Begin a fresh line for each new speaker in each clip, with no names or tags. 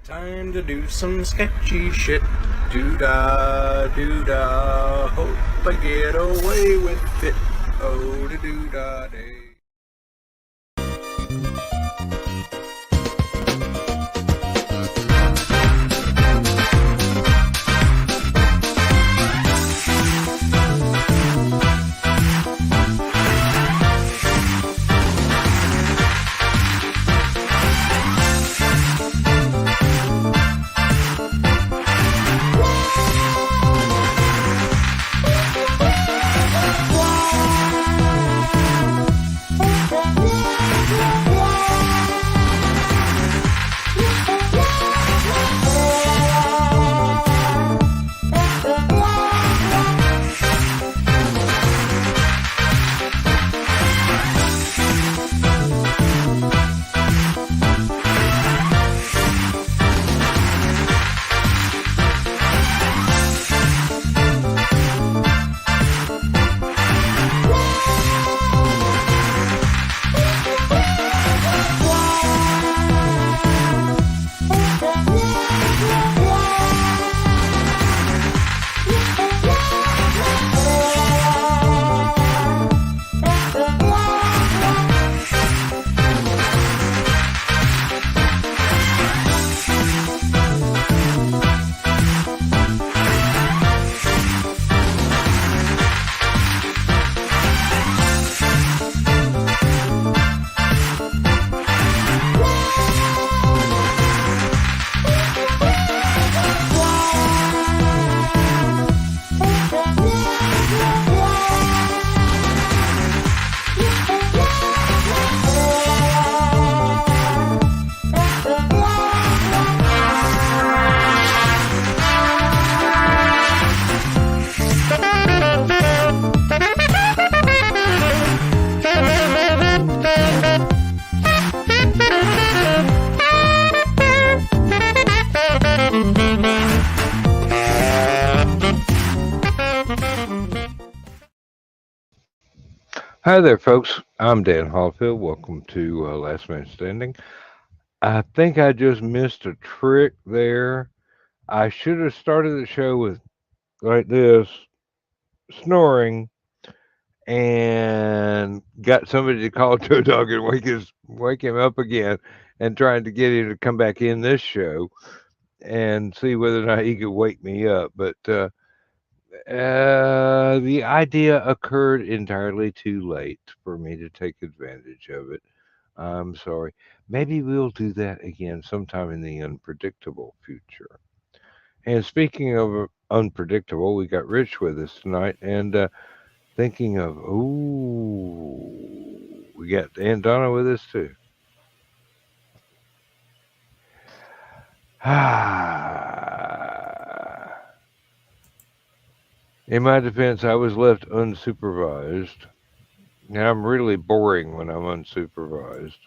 Time to do some sketchy shit. Doo-dah, doo-dah. Hope I get away with it. Oh, doo-dah day.
Hi there, folks. I'm Dan Hollifield. Welcome to Last Man Standing. I think I just missed a trick there. I should have started the show with like this, snoring, and got somebody to call Toe Dog and wake him up again, and trying to get him to come back in this show and see whether or not he could wake me up. But the idea occurred entirely too late for me to take advantage of it. I'm sorry. Maybe we'll do that again sometime in the unpredictable future. And speaking of unpredictable, we got Rich with us tonight, and thinking of, we got Aunt Donna with us too. In my defense, I was left unsupervised. Now I'm really boring when I'm unsupervised.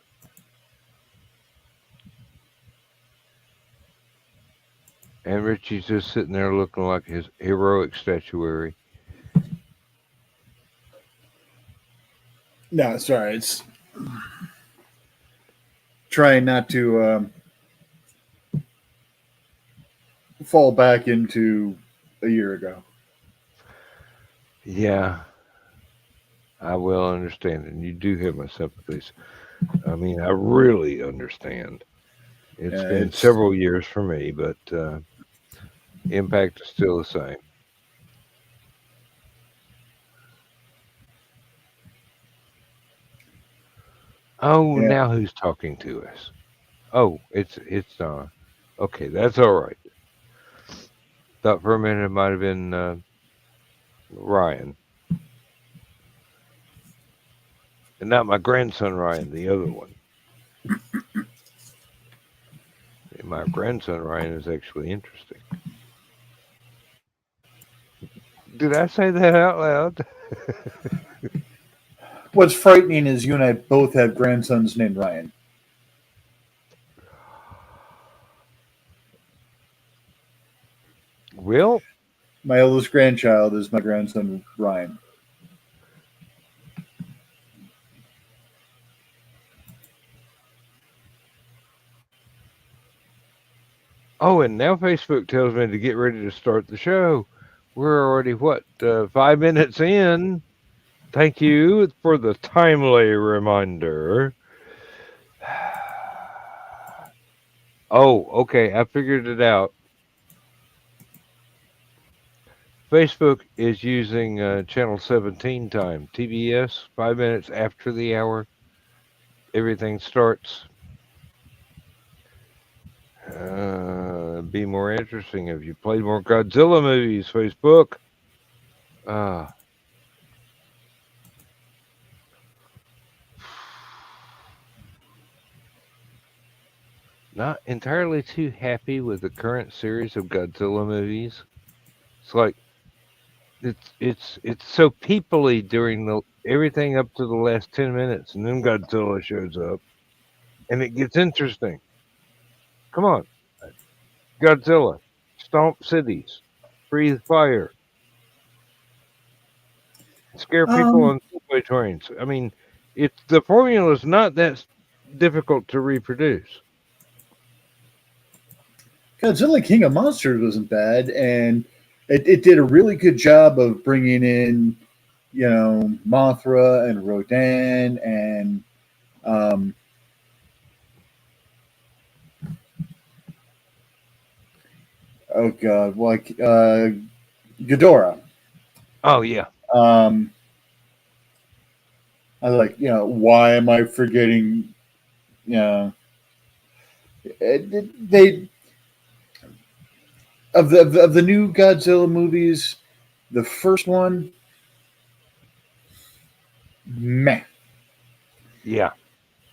And Richie's just sitting there looking like his heroic statuary.
No, sorry. It's trying not to fall back into a year ago.
Yeah, I will understand. And you do have my sympathies. I mean, I really understand. It's been several years for me, but impact is still the same. Oh,
Yeah.
now who's talking to us? Oh, it's Donna. Okay, that's all right. Thought for a minute it might have been Ryan, and not my grandson Ryan, the other one. My grandson Ryan is actually interesting. Did I say that out loud?
What's frightening is you and I both have grandsons named Ryan.
Well,
My oldest grandchild is my grandson Ryan.
Oh, and now Facebook tells me to get ready to start the show. We're already, 5 minutes in? Thank you for the timely reminder. Oh, okay, I figured it out. Facebook is using channel 17 time, TBS, 5 minutes after the hour. Everything starts. Be more interesting if you played more Godzilla movies, Facebook. Uh, Not entirely too happy with the current series of Godzilla movies. It's like it's so peoply during the everything up to the last 10 minutes, and then Godzilla shows up, and it gets interesting. Come on, Godzilla, stomp cities, breathe fire, scare people
Um,
on subway trains. I mean, it's the formula is not that difficult to reproduce.
Godzilla King of Monsters wasn't bad, and it did a really good job of bringing in, Mothra and Rodan and um, oh god, like Ghidorah.
Oh yeah,
Um, I was like, why am I forgetting? You know, they of the new Godzilla movies, the first one, meh,
yeah,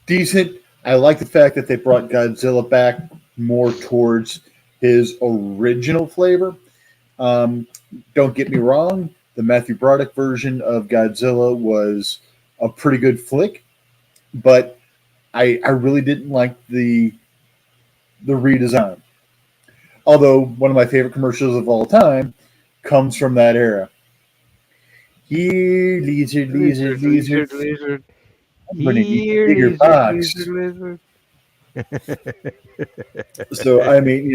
decent. I like the fact that they brought Godzilla back more towards his original flavor. Um, don't get me wrong, the Matthew Broderick version of Godzilla was a pretty good flick, but I really didn't like the redesign. Although one of my favorite commercials of all time comes from that era. Here, lizard, lizard,
lizard,
lizard,
lizard, lizard.
I'm gonna eat the
Here,
bigger
lizard, lizard,
box.
lizard.
So I mean,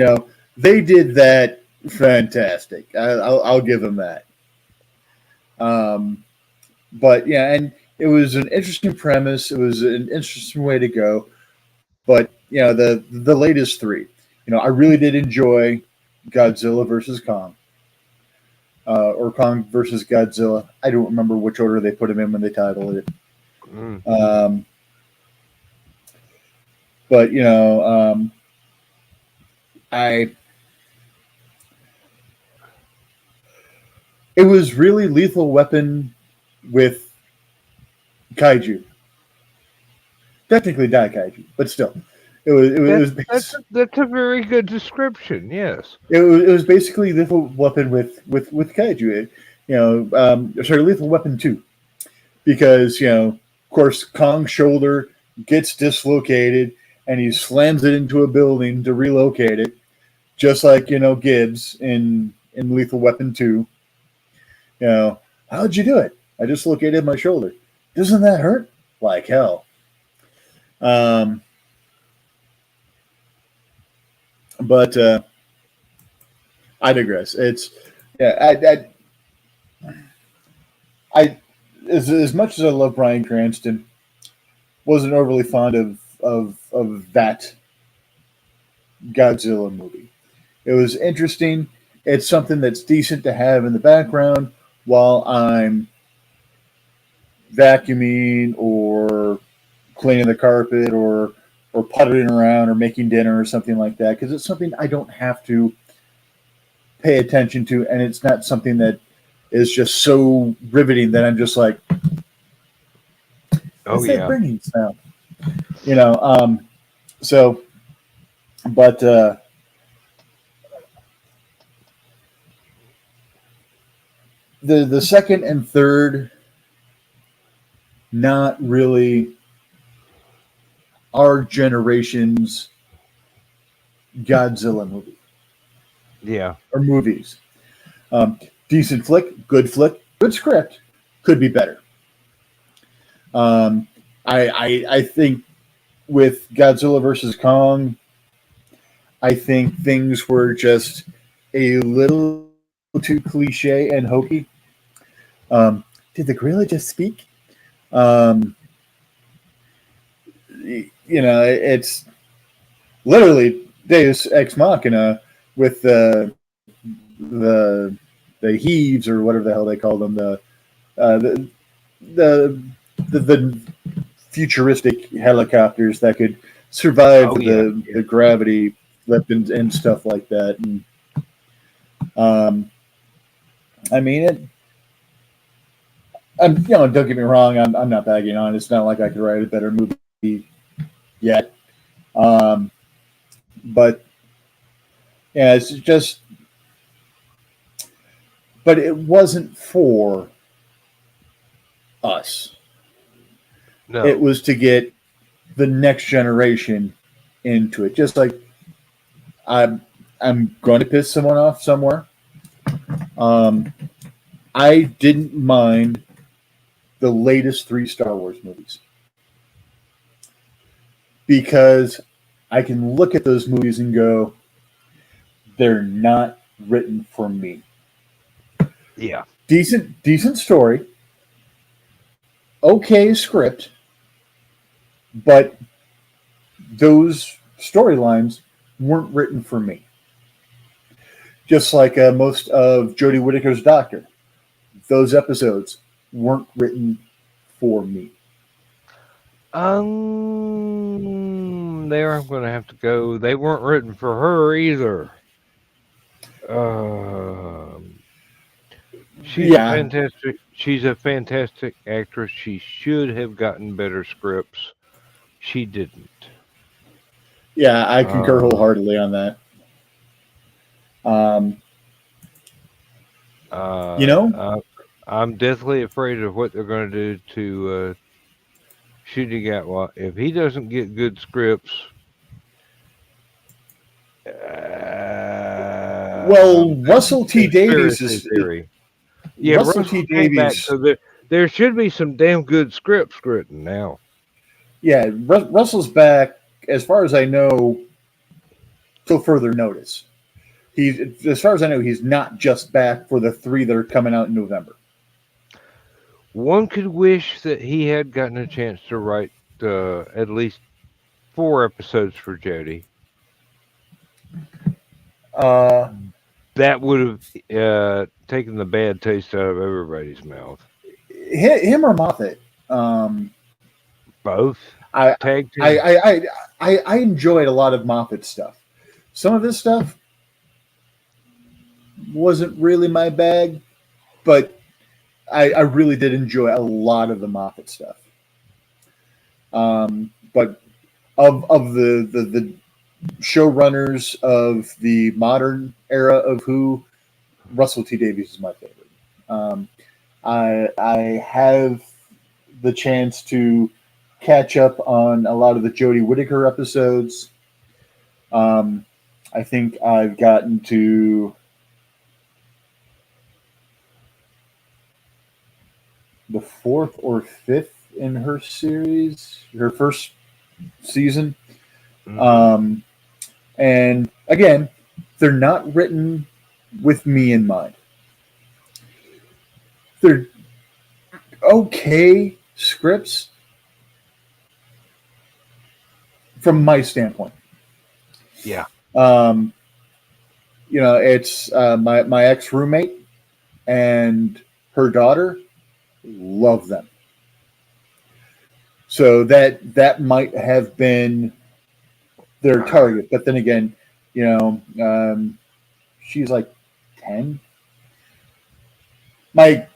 they did that fantastic. I'll give them that. Um, but yeah, and it was an interesting premise. It was an interesting way to go. But the latest three, I really did enjoy Godzilla versus Kong, or Kong versus Godzilla. I don't remember which order they put them in when they titled it.
Mm.
Um, but I it was really Lethal Weapon with kaiju. Technically Daikaiju, but still,
That's a very good description. Yes.
it was basically Lethal Weapon with kaiju. Sorry, Lethal Weapon 2, because of course Kong's shoulder gets dislocated and he slams it into a building to relocate it, just like Gibbs in Lethal Weapon 2. How'd you do it? I dislocated my shoulder. Doesn't that hurt? Like hell. Um, but I digress. It's yeah. I as much as I love Bryan Cranston, wasn't overly fond of that Godzilla movie. It was interesting. It's something that's decent to have in the background while I'm vacuuming or cleaning the carpet or puttering around or making dinner or something like that, because it's something I don't have to pay attention to, and it's not something that is just so riveting that I'm just like,
Oh
what's that
yeah.
bringing sound? So, but the second and third, not really our generation's Godzilla movie
Yeah.
or movies. Decent flick, good script, could be better. I think with Godzilla versus Kong, I think things were just a little too cliche and hokey. Did the gorilla just speak? Um, it's literally Deus Ex Machina with the heaves or whatever the hell they call them, uh, the, the the futuristic helicopters that could survive
Oh yeah,
the gravity weapons and stuff like that. And I mean it. Don't get me wrong. I'm not bagging on. It's not like I could write a better movie yet. But yeah, it's just. But it wasn't for us.
no,
It was to get the next generation into it. Just like I'm going to piss someone off somewhere. I didn't mind the latest 3 Star Wars movies because I can look at those movies and go, they're not written for me.
yeah,
Decent story, okay script, but those storylines weren't written for me. Just like most of Jodie Whittaker's Doctor, those episodes weren't written for me.
there I'm going to have to go. They weren't written for her either. Um, she's a
Yeah,
fantastic. She's a fantastic actress. She should have gotten better scripts. She didn't.
yeah, I concur
Uh,
wholeheartedly on that. Um, you
uh,
know,
uh, I'm deathly afraid of what they're going to do to Shooting Outlaw. If he doesn't get good scripts,
well,
that's
Russell T Davies
conspiracy
is
theory. Yeah,
Russell
Russell
T
came back,
Davies.
so there should be some damn good scripts written now.
Yeah, Russell's back. As far as I know, till further notice. He's as far as I know, he's not just back for the 3 that are coming out in November.
One could wish that he had gotten a chance to write at least 4 episodes for Jodie.
Uh,
That would have taken the bad taste out of everybody's mouth.
him or Moffat. Um,
Both
I,
tag
I,
team.
I enjoyed a lot of Moffat stuff. Some of his stuff wasn't really my bag, but I really did enjoy a lot of the Moffat stuff. But of the showrunners of the modern era of Who, Russell T Davies is my favorite. Um, I have the chance to catch up on a lot of the Jodie Whittaker episodes. I think I've gotten to the 4th or 5th in her series, her first season.
Mm-hmm.
And again, they're not written with me in mind. They're okay scripts from my standpoint.
Yeah.
It's my ex roommate and her daughter love them. So that might have been their target. But then again, she's like 10. My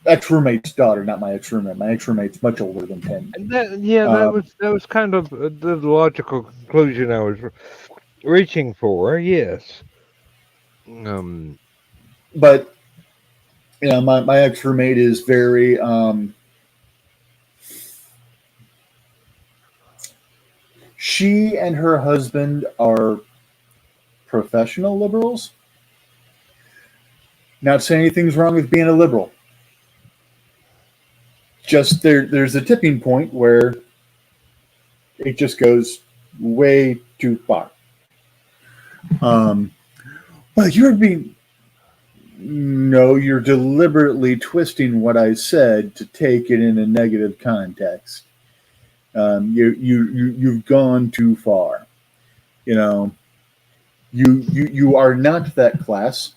ex roommate's daughter, not my ex roommate. My ex roommate's much older than 10.
And that
Um,
was kind of the logical conclusion I was reaching for. Yes. Um.
but my ex roommate is very she and her husband are professional liberals. Not saying anything's wrong with being a liberal. Just there's a tipping point where it just goes way too far. Um, well, you're being no, you're deliberately twisting what I said to take it in a negative context. You've gone too far. You know, you are not that class.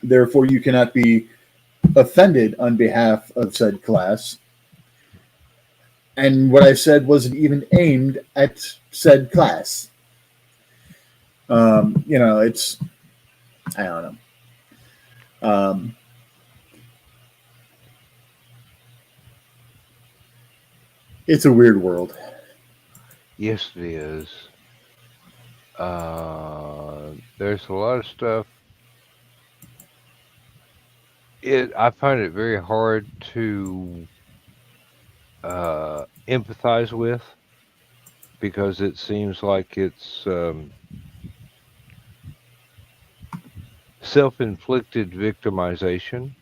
Therefore, you cannot be offended on behalf of said class. And what I said wasn't even aimed at said class. It's I don't know. Um, it's a weird world.
Yes, it is. There's a lot of stuff. I find it very hard to empathize with because it seems like it's self-inflicted victimization,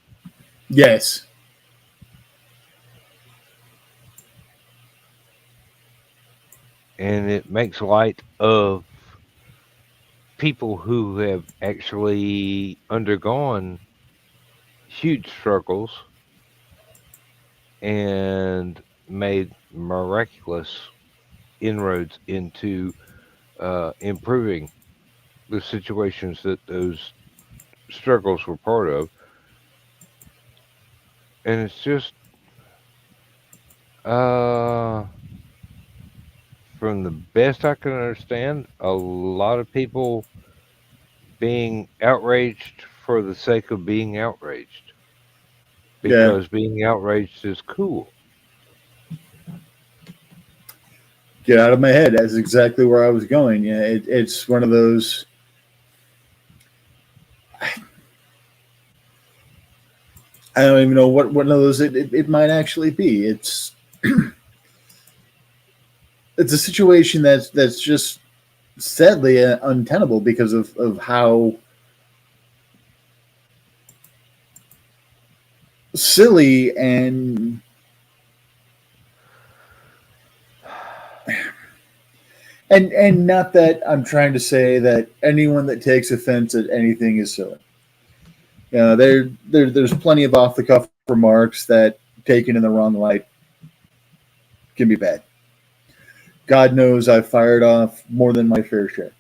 Yes.
and it makes light of people who have actually undergone huge struggles and made miraculous inroads into improving the situations that those struggles were part of. And it's just, uh, from the best I can understand, a lot of people being outraged for the sake of being outraged
Yeah.
because being outraged is cool.
Get out of my head. That's exactly where I was going. Yeah, it's one of those. I don't even know what one of those it might actually be. It's a situation that's just sadly untenable because of how silly and not that I'm trying to say that anyone that takes offense at anything is silly. There's plenty of off the cuff remarks that taken in the wrong light can be bad. God knows I've fired off more than my fair share.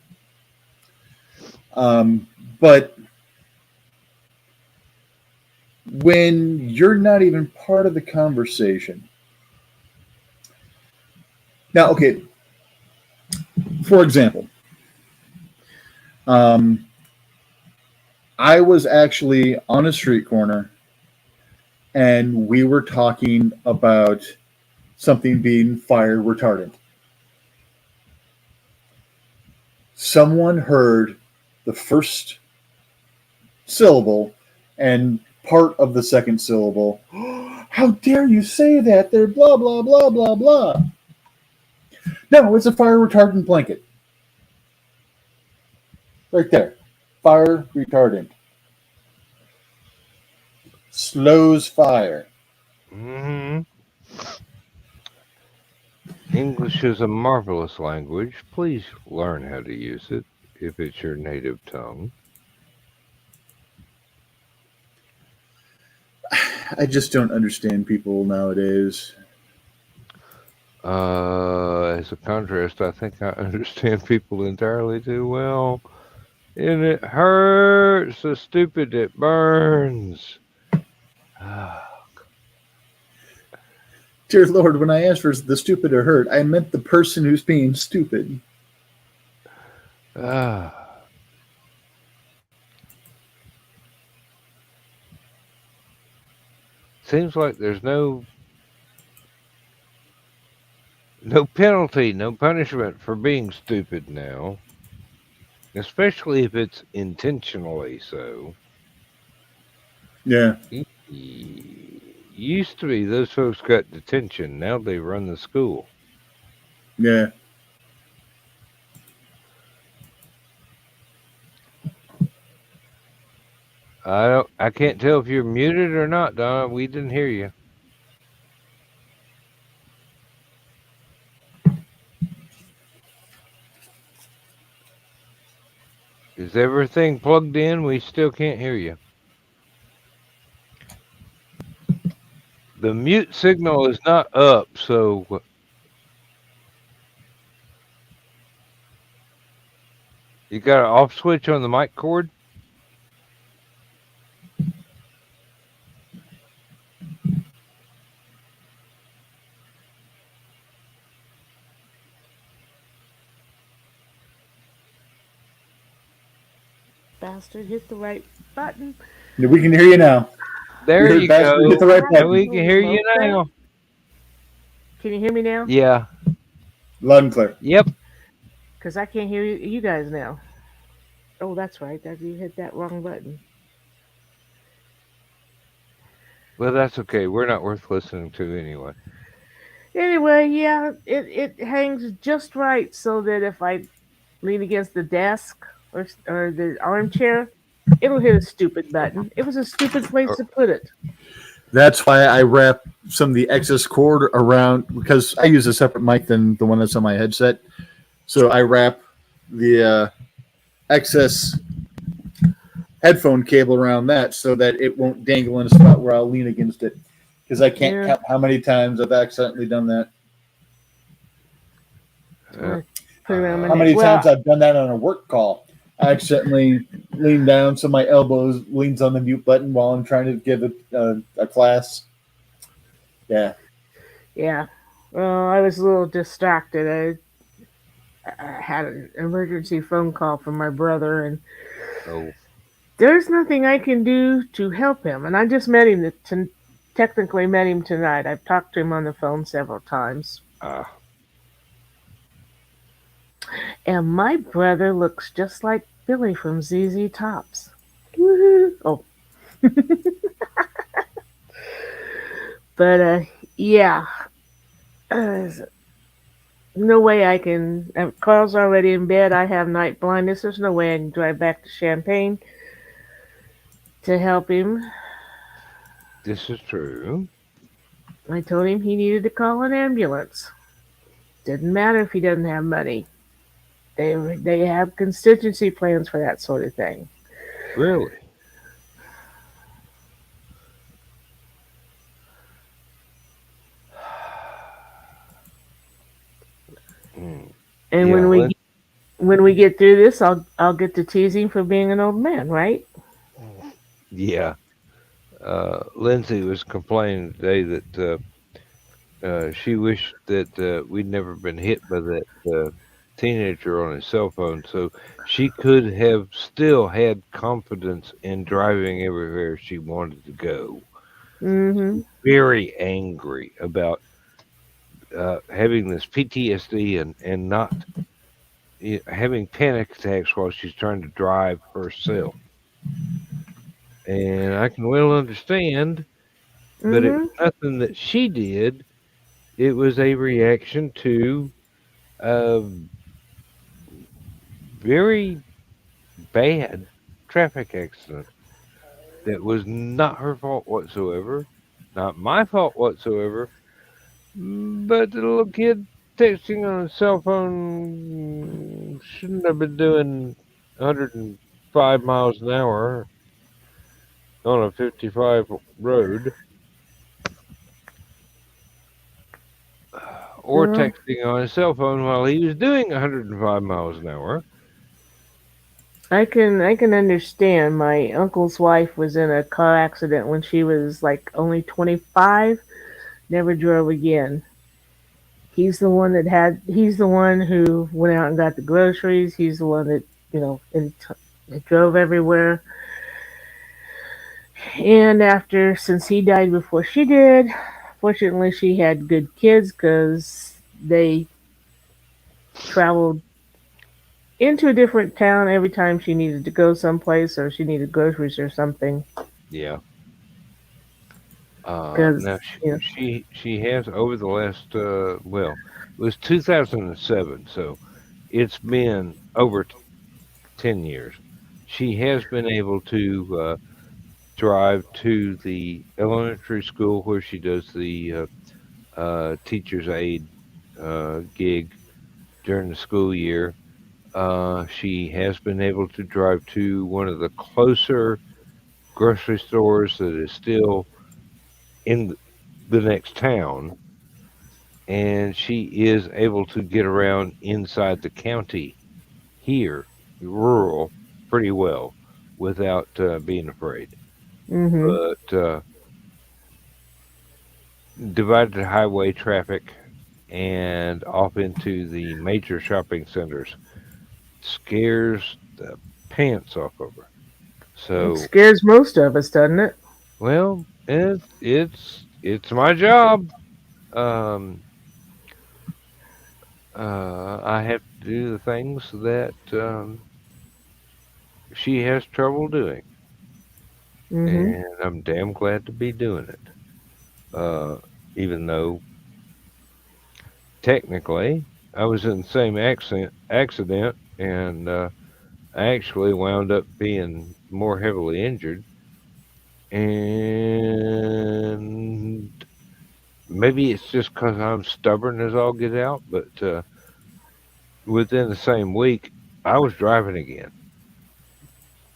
But when you're not even part of the conversation, now, okay, for example, um, I was actually on a street corner and we were talking about something being fire retardant. Someone heard the first syllable and part of the second syllable. How dare you say that? They're blah, blah, blah, blah, blah. No, it's a fire retardant blanket. Right there. Fire retardant. Slows fire.
Hmm. English is a marvelous language. Please learn how to use it if it's your native tongue.
I just don't understand people nowadays.
As a contrast, I think I understand people entirely too well. And it hurts so stupid it burns. Ah,
Dear Lord, when I asked for the stupid or hurt, I meant the person who's being stupid.
ah. Seems like there's no penalty, no punishment for being stupid now, especially if it's intentionally so.
Yeah,
Used to be those folks got detention. Now they run the school.
yeah.
I can't tell if you're muted or not, Donna. We didn't hear you. Is everything plugged in? We still can't hear you. The mute signal is not up, so you got an off switch on the mic cord?
Bastard hit the right button.
We can hear you now. We
There
heard
you
Bastard hit the
go.
right
And
button.
we can hear you
Okay.
now.
Can you hear me now?
Yeah.
Loud and clear.
Yep.
Because I can't hear you guys now. Oh, that's right. That you hit that wrong button.
Well, that's okay. We're not worth listening to anyway.
Anyway, yeah, it hangs just right so that if I lean against the desk or the armchair, it'll hit a stupid button. It was a stupid place to put it.
That's why I wrap some of the excess cord around, because I use a separate mic than the one that's on my headset. So I wrap the excess headphone cable around that so that it won't dangle in a spot where I'll lean against it. Because I can't count how many times I've accidentally done that.
Put it around my
How
neck.
many
Well,
times I've done that on a work call? I accidentally lean down so my elbow leans on the mute button while I'm trying to give a class. Yeah.
Yeah. Well, I was a little distracted. I had an emergency phone call from my brother, and there's nothing I can do to help him. And I just met him, technically met him tonight. I've talked to him on the phone several times. And my brother looks just like Billy from ZZ Tops. Woohoo! Oh. But, yeah. No way I can. Carl's already in bed. I have night blindness. There's no way I can drive back to Champaign to help him.
This is true.
I told him he needed to call an ambulance. Didn't matter if he doesn't have money. They have contingency plans for that sort of thing.
Really?
And
Yeah,
when we get through this, I'll get to teasing for being an old man, right?
Yeah. Lindsay was complaining today that she wished that we'd never been hit by that teenager on his cell phone, so she could have still had confidence in driving everywhere she wanted to go.
Mm-hmm.
Very angry about having this PTSD and not having panic attacks while she's trying to drive herself. And I can well understand, but it was nothing that she did. It was a reaction to a very bad traffic accident that was not her fault whatsoever, not my fault whatsoever, but the little kid texting on a cell phone shouldn't have been doing 105 miles an hour on a 55 road. Or texting on his cell phone while he was doing 105 miles an hour.
I can understand. My uncle's wife was in a car accident when she was like only 25. Never drove again. He's the one who went out and got the groceries. He's the one that that drove everywhere. And since he died before she did, fortunately she had good kids because they traveled into a different town every time she needed to go someplace or she needed groceries or something.
Yeah. Now she has over the last it was 2007, so it's been over 10 years. She has been able to drive to the elementary school where she does the teacher's aide gig during the school year. She has been able to drive to one of the closer grocery stores that is still in the next town, and she is able to get around inside the county here, rural, pretty well without being afraid.
Mm-hmm.
But divided highway traffic and off into the major shopping centers scares the pants off of her.
It
So,
scares most of us, doesn't it?
well, it's my job. Um, I have to do the things that she has trouble doing,
Mm-hmm.
and I'm damn glad to be doing it. Uh, Even though technically I was in the same accident, and I actually wound up being more heavily injured, and maybe it's just because I'm stubborn as all get out, but within the same week, I was driving again.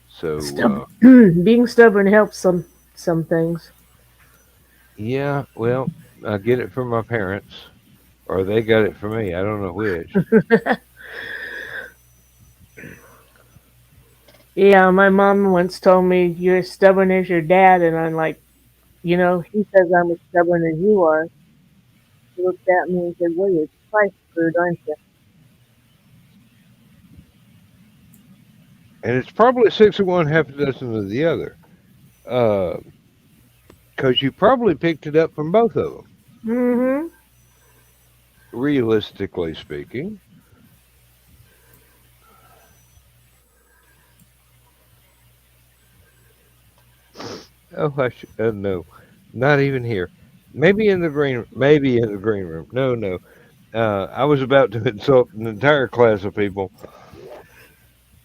So,
Being stubborn helps some things.
yeah, well, I get it from my parents, or they got it from me. I don't know which.
Yeah, my mom once told me you're as stubborn as your dad, and I'm like, he says I'm as stubborn as you are. She looked at me and said, "Well, you're twice screwed, aren't you?"
And it's probably six of one, half a dozen of the other. Because you probably picked it up from both of them,
Mm-hmm.
realistically speaking. Oh, no, not even here. Maybe in the green room. No, no. I was about to insult an entire class of people.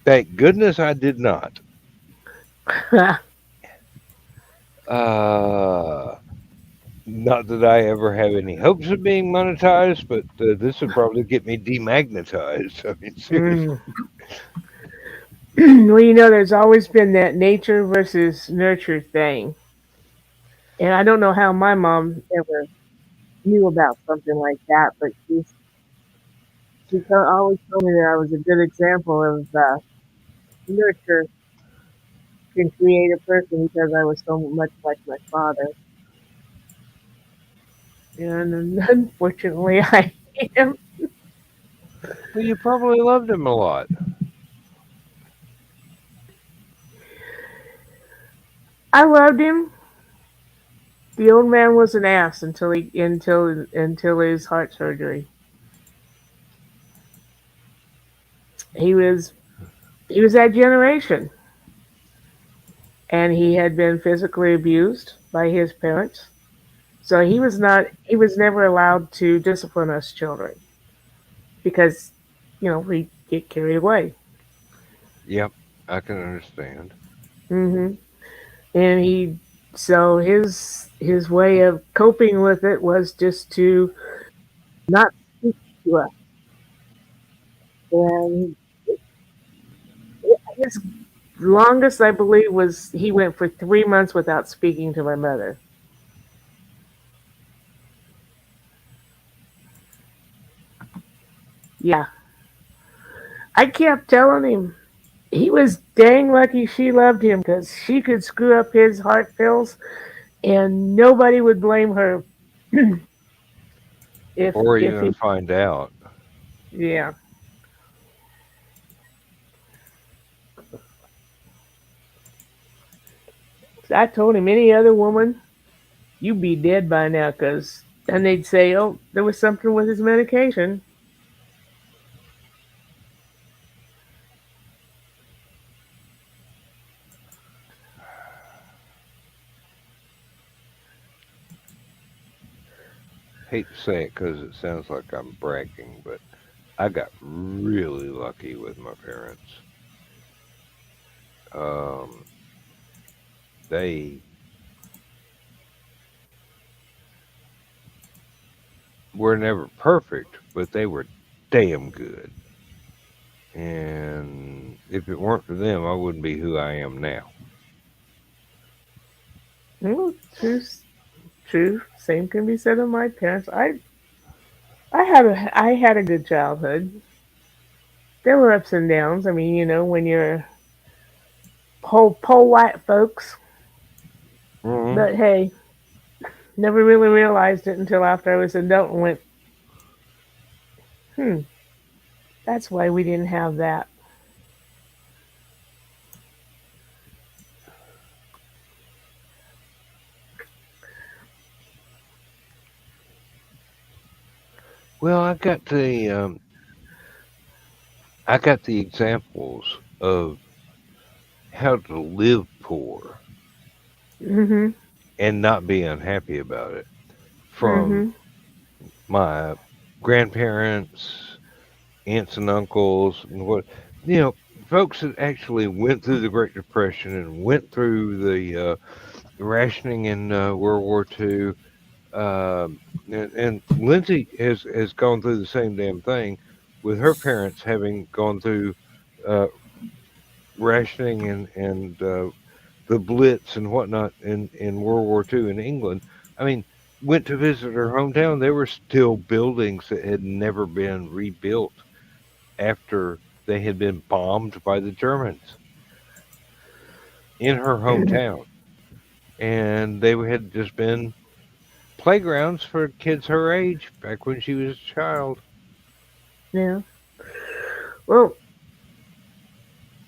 Thank goodness I did not. Uh, Not that I ever have any hopes of being monetized, but this would probably get me demagnetized. I mean, seriously.
Mm. Well, there's always been that nature versus nurture thing, and I don't know how my mom ever knew about something like that, but always told me that I was a good example of nurture can create a person because I was so much like my father. And unfortunately, I am.
Well, you probably loved him a lot.
I loved him. The old man was an ass until his heart surgery. He was he was that generation, and he had been physically abused by his parents. So he was never allowed to discipline us children because we get carried away.
Yep, I can understand.
Hmm. And his way of coping with it was just to not speak to us. And his longest, I believe, was he went for 3 months without speaking to my mother. Yeah, I kept telling him he was dang lucky she loved him because she could screw up his heart pills and nobody would blame her
Or
if
even
he.
find out.
Yeah, I told him any other woman you'd be dead by now because then they'd say, oh, there was something with his medication.
Hate to say it because it sounds like I'm bragging, but I got really lucky with my parents. Um, they were never perfect, but they were damn good. And if it weren't for them, I wouldn't be who I am now.
Well, true, true. Same can be said of my parents. I had a good childhood. There were ups and downs. I mean, when you're po white folks,
Hmm.
but hey, never really realized it until after I was an adult and went, hmm, that's why we didn't have that.
Well, I got the examples of how to live poor
Mhm.
and not be unhappy about it from
Mhm.
my grandparents, aunts and uncles, and folks that actually went through the Great Depression and went through the rationing in World War II. And Lindsay has gone through the same damn thing with her parents having gone through uh, rationing and the Blitz and whatnot in World War II in England. I mean, went to visit her hometown. There were still buildings that had never been rebuilt after they had been bombed by the Germans in her hometown, and they had just been playgrounds for kids her age back when she was a child.
Yeah. Well,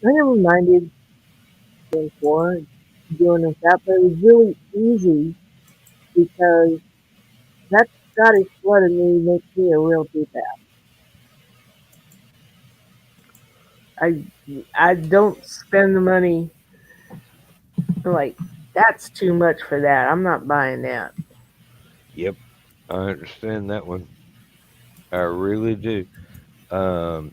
I am reminded before doing with that, but it was really easy because that Scottish blood in me makes me a real deep I I don't spend the money like that's too much for that. I'm not buying that.
Yep, I understand that one. I really do. Um,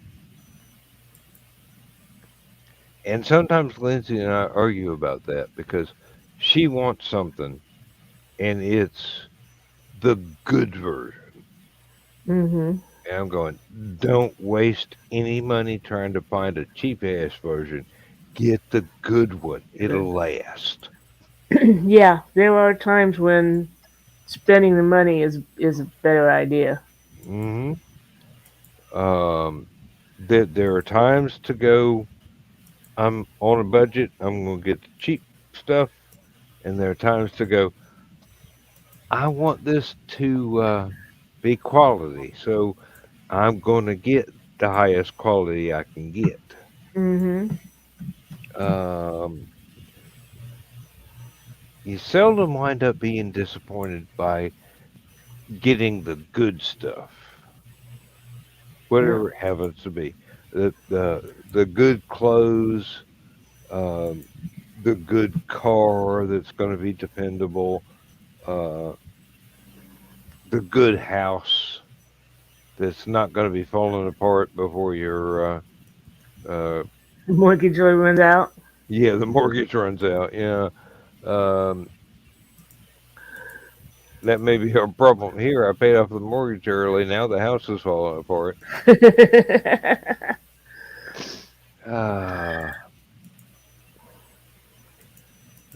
and sometimes Lindsay and I argue about that because she wants something and it's the good version.
Mhm.
And I'm going, don't waste any money trying to find a cheap ass version. Get the good one. It'll last.
Yeah, there are times when spending the money is a better idea.
Hmm. There are times to go, I'm on a budget, I'm going to get the cheap stuff. And there are times to go, I want this to be quality. So I'm going to get the highest quality I can get.
Mhm.
Um, you seldom wind up being disappointed by getting the good stuff,
Yeah.
whatever it happens to be. The good clothes, um, the good car that's going to be dependable, uh, the good house that's not going to be falling apart before uh,
Mortgage really runs out.
yeah, the mortgage runs out. Yeah, um, that may be our problem here. I paid off the mortgage early. Now the house is falling apart. Ah,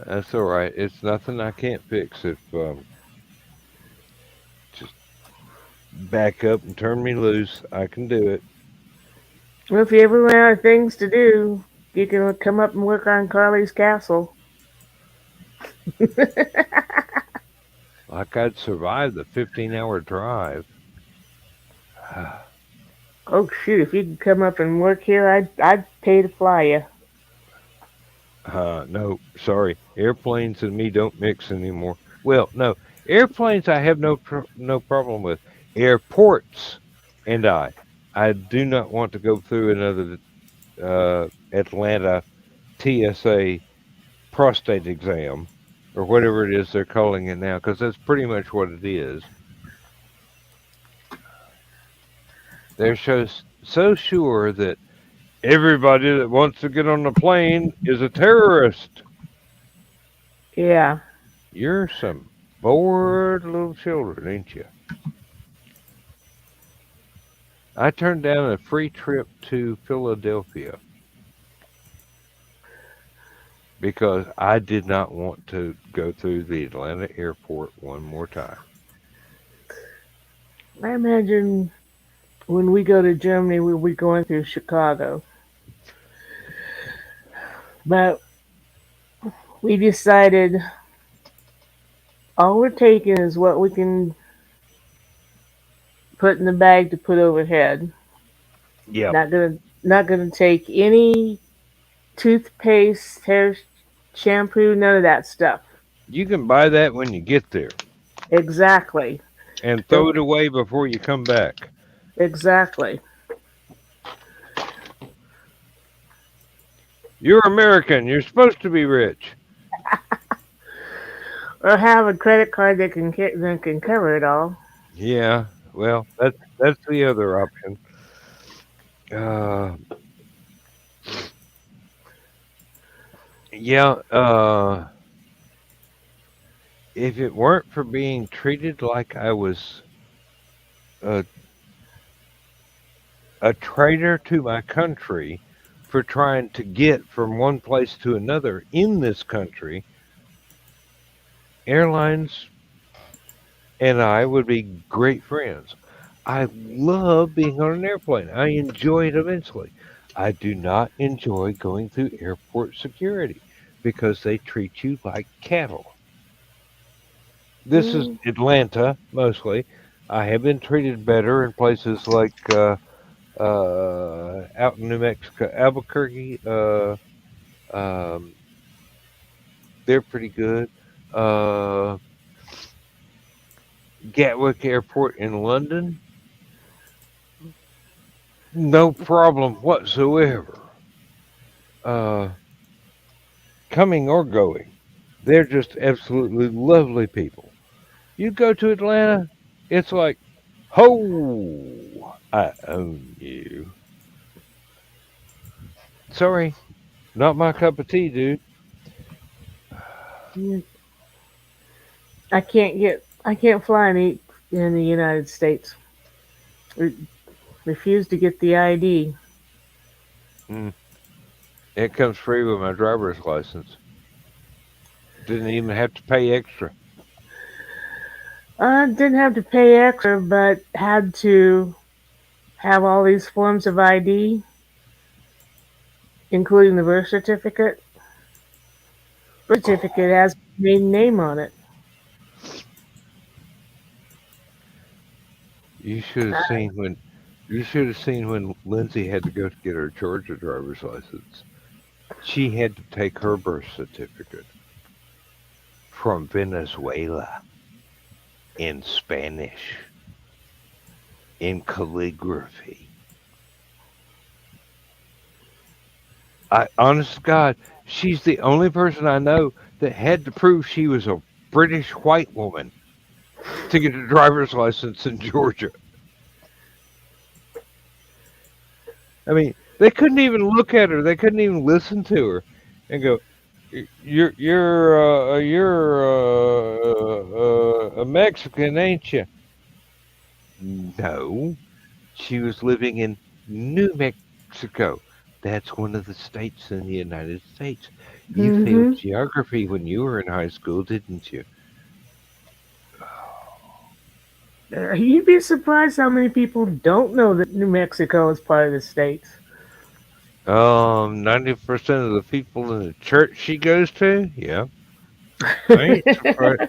that's all right. It's nothing I can't fix if just back up and turn me loose. I can do it.
Well, if you ever run out of things to do, you can come up and work on Carly's castle.
Like I'd survive the 15-hour drive.
Oh shoot! If you could come up and work here, I'd pay to fly you.
No, sorry. Airplanes and me don't mix anymore. Well, no, airplanes I have no problem with. Airports and I do not want to go through another Atlanta TSA prostate exam or whatever it is they're calling it now, because that's pretty much what it is. They're so sure that everybody that wants to get on the plane is a terrorist.
Yeah.
You're some bored little children, ain't you? I turned down a free trip to Philadelphia because I did not want to go through the Atlanta airport one more time.
I imagine when we go to Germany, we'll be going through Chicago. But we decided all we're taking is what we can put in the bag to put overhead.
Yep.
Not gonna take any toothpaste, hair shampoo, none of that stuff.
You can buy that when you get there
Exactly.
and throw
The-
it away before you come back.
exactly.
You're American. You're supposed to be rich.
Or have a credit card that can cover it all.
Yeah. Well, that's the other option. Uh, yeah. If it weren't for being treated like I was a, a traitor to my country for trying to get from one place to another in this country, airlines and I would be great friends. I love being on an airplane. I enjoy it immensely. I do not enjoy going through airport security because they treat you like cattle. This is
Mm,
Atlanta mostly. I have been treated better in places like out in New Mexico, Albuquerque. Um, they're pretty good. Uh, Gatwick Airport in London, no problem whatsoever. Uh, Coming or going, they're just absolutely lovely people. You go to Atlanta, it's like, ho, I own you. Sorry, not my cup of tea, dude.
mm. I can't fly in the United States. Re- Refuse to get the ID.
Mm, it comes free with my driver's license. Didn't even have to pay extra.
I didn't have to pay extra, but had to have all these forms of ID, including the birth certificate. Birth certificate has my maiden name on it.
You should have
Uh,
seen when you should have seen when Lindsay had to go to get her Georgia driver's license. She had to take her birth certificate from Venezuela in Spanish, in calligraphy. I, honest to God, she's the only person I know that had to prove she was a British white woman to get a driver's license in Georgia. I mean, they couldn't even look at her. They couldn't even listen to her, and go, you're a Mexican, ain't you?" No, she was living in New Mexico. That's one of the states in the United States. You failed
hmm
geography when you were in high school, didn't you?
You'd be surprised how many people don't know that New Mexico is part of the states.
90% of the people in the church she goes to, yeah. I ain't surprised.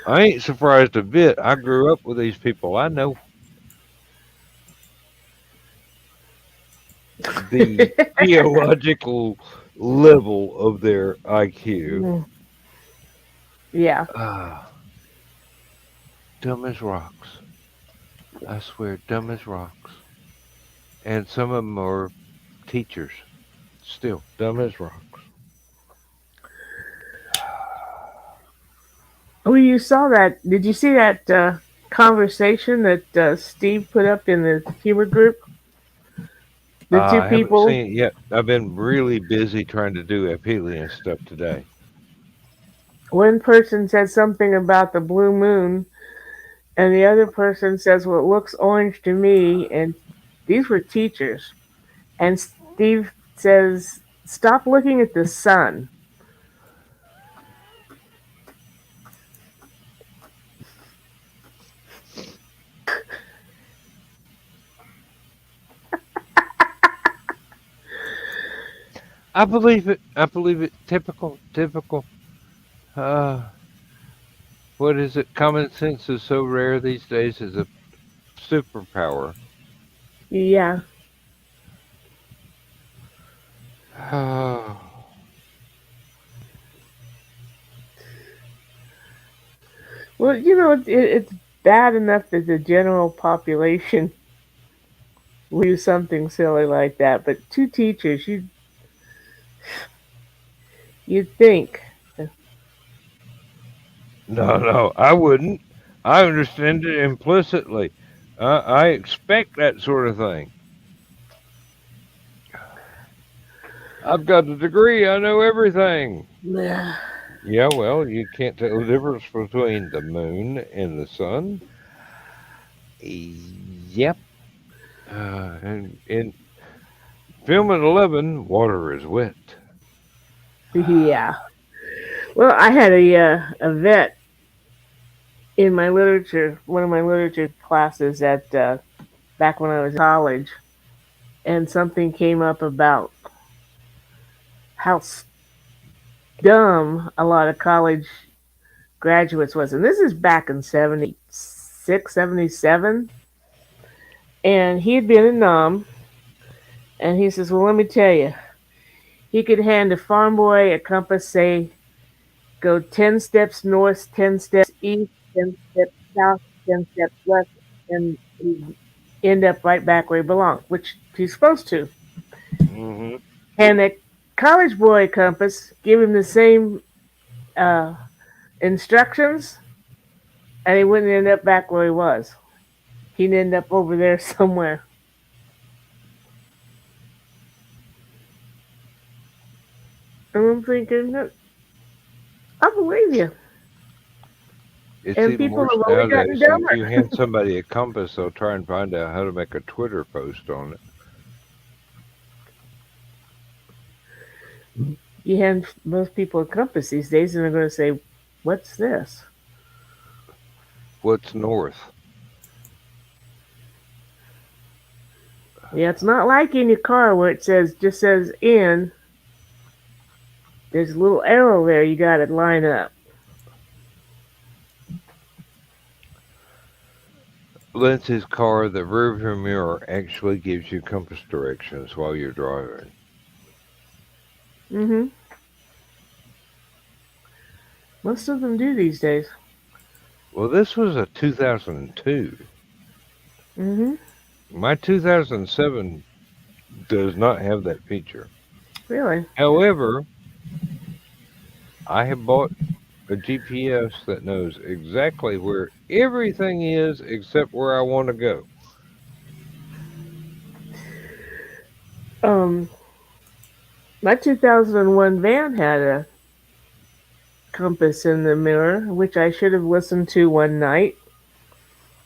I ain't surprised a bit. I grew up with these people. I know the theological level of their IQ.
Mm, yeah.
Ah, dumb as rocks. I swear, dumb as rocks. And some of them are teachers. Still, dumb as rocks.
Oh, you saw that? Did you see that conversation that Steve put up in the humor group? The two
I haven't
people.
seen it yet. I've been really busy trying to do Aphelion stuff today.
One person said something about the blue moon, And the other person says, well, it looks orange to me. And these were teachers. And Steve says, stop looking at the sun.
I believe it. I believe it. Typical, typical. Uh, what is it? Common sense is so rare these days as a superpower.
Yeah. Well, it's bad enough that the general population will do something silly like that, but two teachers, you'd think.
No, no, I wouldn't. I understand it implicitly. I expect that sort of thing. I've got a degree. I know everything. Yeah, well, you can't tell the difference between the moon and the sun. Yep. And in film at 11, water is wet.
Yeah. Well, I had a vet in my literature, one of my literature classes at back when I was in college, and something came up about how dumb a lot of college graduates was, and this is back in 76, 77. And he had been a nom, and he says, well, let me tell you, he could hand a farm boy a compass, say, go 10 steps north, 10 steps east, 10 steps south, 10 steps west, and he'd end up right back where he belonged, which he's supposed to.
Hmm.
And a college boy compass, give him the same uh, instructions, and he wouldn't end up back where he was. He'd end up over there somewhere. And I'm thinking, "No, I believe you."
It's
And
even
people
worse
have only gotten
nowadays. If you
dumber.
hand somebody a compass, they'll try and find out how to make a Twitter post on it.
You hand most people a compass these days, and they're going to say, "What's this?"
What's north?
Yeah, it's not like in your car where it just says in. There's a little arrow there you got to line up.
Lindsay's car, the rearview mirror actually gives you compass directions while you're driving.
Hmm. Most of them do these days.
Well, this was a 2002.
Hmm.
My 2007 does not have that feature.
Really?
However, I have bought a GPS that knows exactly where everything is except where I want to go.
Um, my 2001 van had a compass in the mirror, which I should have listened to one night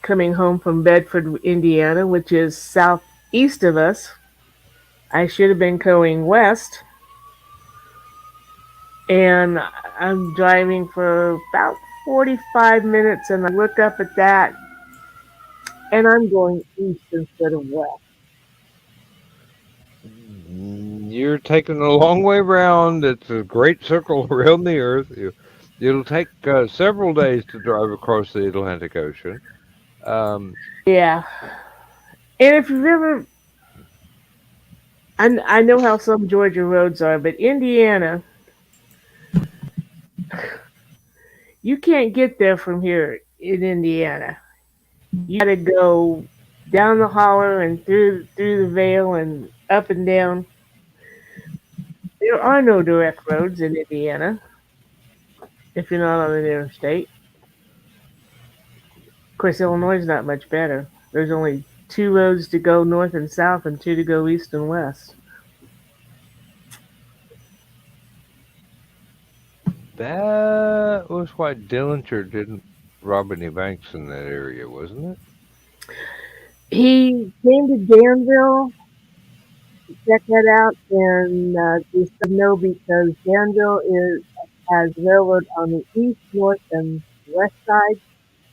coming home from Bedford, Indiana, which is southeast of us. I should have been going west, and I'm driving for about 45 minutes, and I look up at that, and I'm going east instead of west.
You're taking a long way round. It's a great circle around the Earth. It'll take several days to drive across the Atlantic Ocean. Um,
Yeah. And if you've ever, I know how some Georgia roads are, but Indiana, you can't get there from here in Indiana. You got to go down the holler and through the vale and up and down. There are no direct roads in Indiana if you're not on an interstate. Of course, Illinois is not much better. There's only two roads to go north and south, and two to go east and west.
that was why Dillinger didn't Robin Banks in that area, wasn't it?
He came to Danville to check that out, and they said no because Danville has railroad on the east, north, and west side,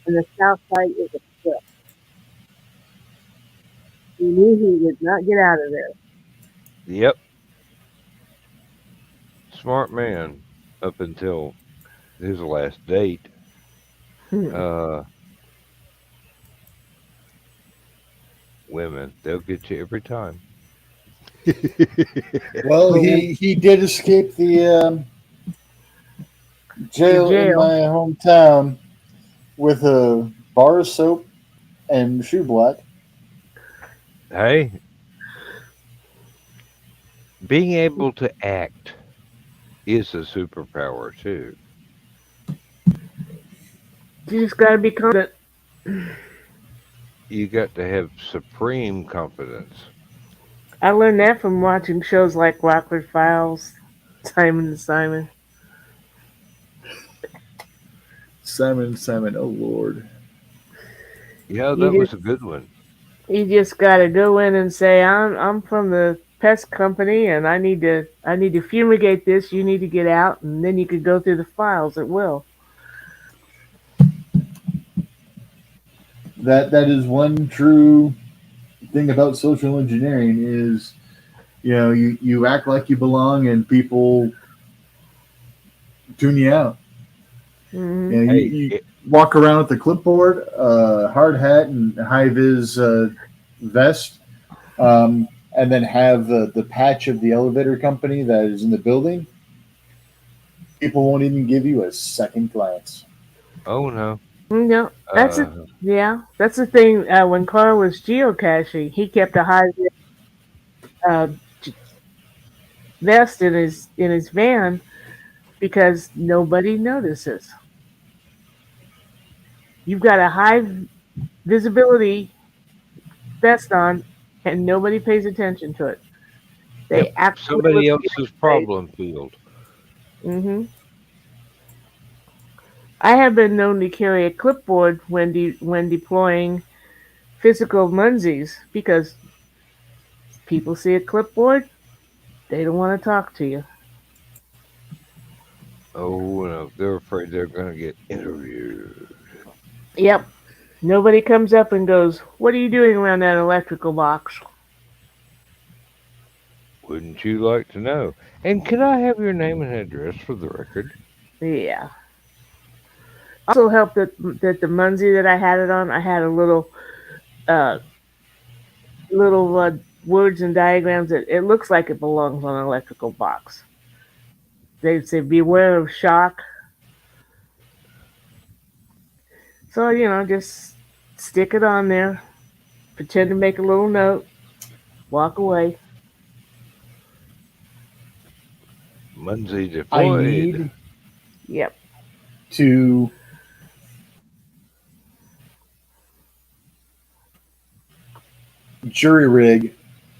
and the south side is a cliff. He knew he would not get out of there.
Yep. Smart man up until his last date.
Hmm.
Uh, Women, they'll get you every time.
Well,
But
he did escape the
the
jail in
jail,
my hometown with a bar of soap and shoe black.
Hey, being able to act is a superpower too.
you just gotta be confident.
You got to have supreme confidence.
I learned that from watching shows like Rockford Files, Simon and Simon.
Simon, oh Lord.
Yeah, that
You
was a good one.
You just gotta go in and say, I'm from the pest company and I need to fumigate this, you need to get out, and then you could go through the files at will.
That is one true thing about social engineering is you act like you belong and people tune you out.
Hmm.
Hey,
You walk around with a clipboard, hard hat, and high vis vest, and then have the patch of the elevator company that is in the building. People won't even give you a second glance.
oh no.
No,
Uh,
that's the thing. When Carl was geocaching, he kept a high uh, vest in his van because nobody notices. You've got a high visibility vest on, and nobody pays attention to it.
yep.
They actually look
Somebody
you
else's
in the face.
problem field.
Hmm. I have been known to carry a clipboard when deploying physical munsies because people see a clipboard, they don't want to talk to you.
Oh no, they're afraid they're going to get interviewed.
Yep. Nobody comes up and goes, "What are you doing around that electrical box?"
Wouldn't you like to know? And can I have your name and address for the record?
Yeah. Also helped that the munsie that I had it on, I had a uh little words and diagrams that it looks like it belongs on an electrical box. They say beware of shock. So, just stick it on there, pretend to make a little note, walk away.
Munsey
I
deployed.
need
Yep.
to jury rig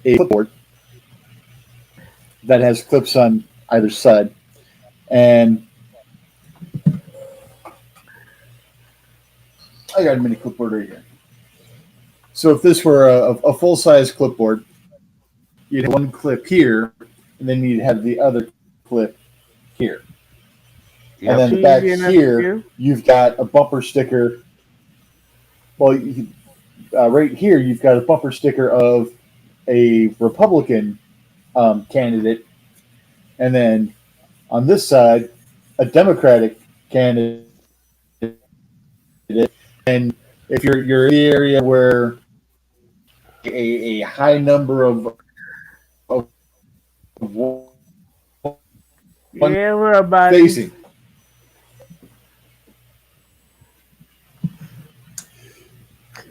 a clipboard that has clips on either side. And I got a mini clipboard right here. So if this were a full size clipboard, you'd have one clip here, and then you'd have the other clip here. And
Yep.
then the back
Easy enough to
here,
do.
you've got a bumper sticker. Well, right here, you've got a bumper sticker of a Republican candidate, and then on this side, a Democratic candidate. And if you're in the area where a high number of one
Yeah, we're about
facing,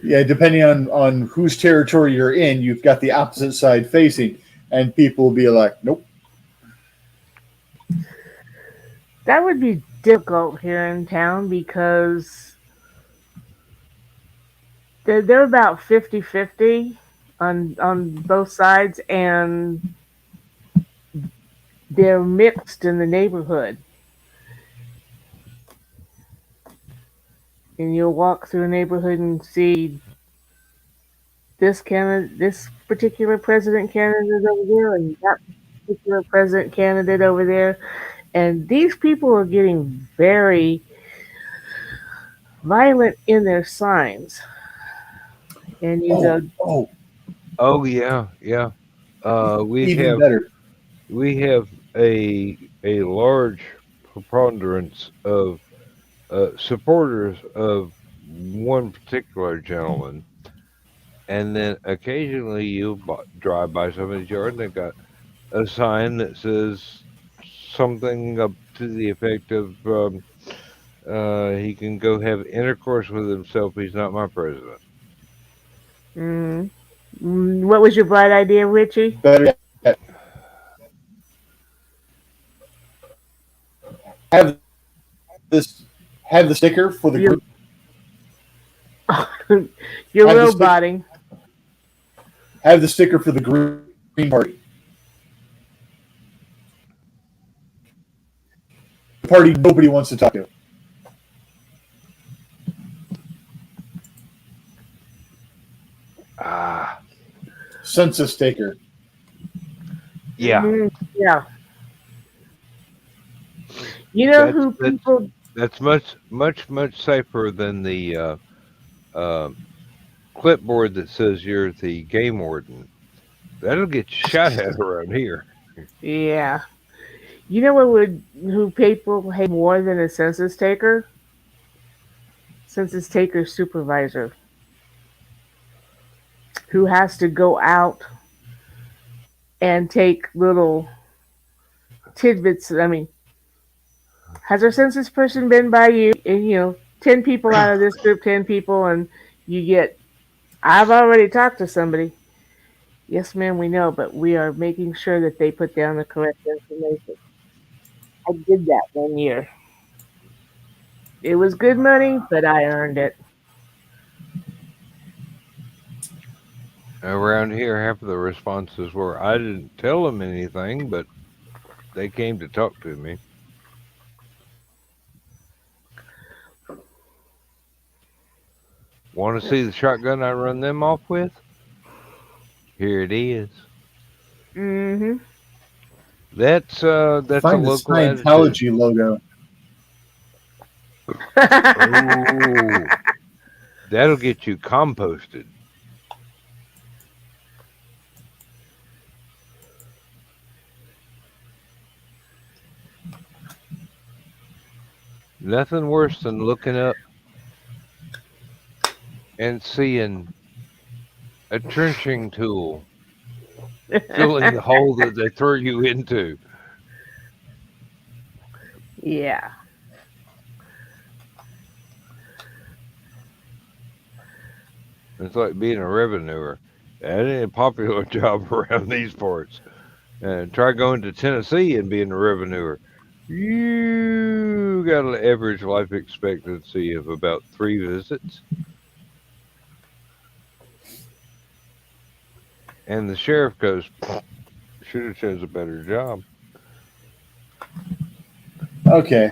yeah, depending on whose territory you're in, you've got the opposite side facing, and people will be like, "Nope."
That would be difficult here in town because they're about 50-50 on both sides, and they're mixed in the neighborhood. and you'll walk through a neighborhood and see this particular president candidate over there, and that particular president candidate over there, and these people are getting very violent in their signs. And you
Oh,
go,
oh,
Oh yeah, yeah. We
even
have
better.
we have a large preponderance of supporters of one particular gentleman, and then occasionally you drive by somebody's yard and they got a sign that says something up to the effect of he can go have intercourse with himself. He's not my president.
mm, what was your bright idea, Richie?
Better yet, have this have the sticker for the
You're
green.
you're
Have the stick.
roboting.
Have the sticker for the Green Party. The party nobody wants to talk to.
Ah,
Census taker.
yeah.
Yeah. You know
That's
who
that's
people
that's much safer than the uh, clipboard that says you're the game warden. That'll get you shot at around here.
yeah. You know what would who people hate more than a census taker? Census taker supervisor who has to go out and take little tidbits. I mean, has our census person been by you? And 10 people out of this group, 10 people, and you get. I've already talked to somebody. Yes, ma'am, we know, but we are making sure that they put down the correct information. I did that one year. It was good money, but I earned it.
Around here, half of the responses were, "I didn't tell them anything, but they came to talk to me." Want to see the shotgun I run them off with? Here it is.
Mm-hmm.
That's a
Find the
local attitude.
Scientology logo.
Oh, that'll get you composted. Nothing worse than looking up and seeing a trenching tool filling the hole that they throw you into.
Yeah.
It's like being a revenuer. That ain't a popular job around these parts. Try going to Tennessee and being a revenuer. You got an average life expectancy of about 3 visits. And the sheriff goes, should have chose a better job.
Okay.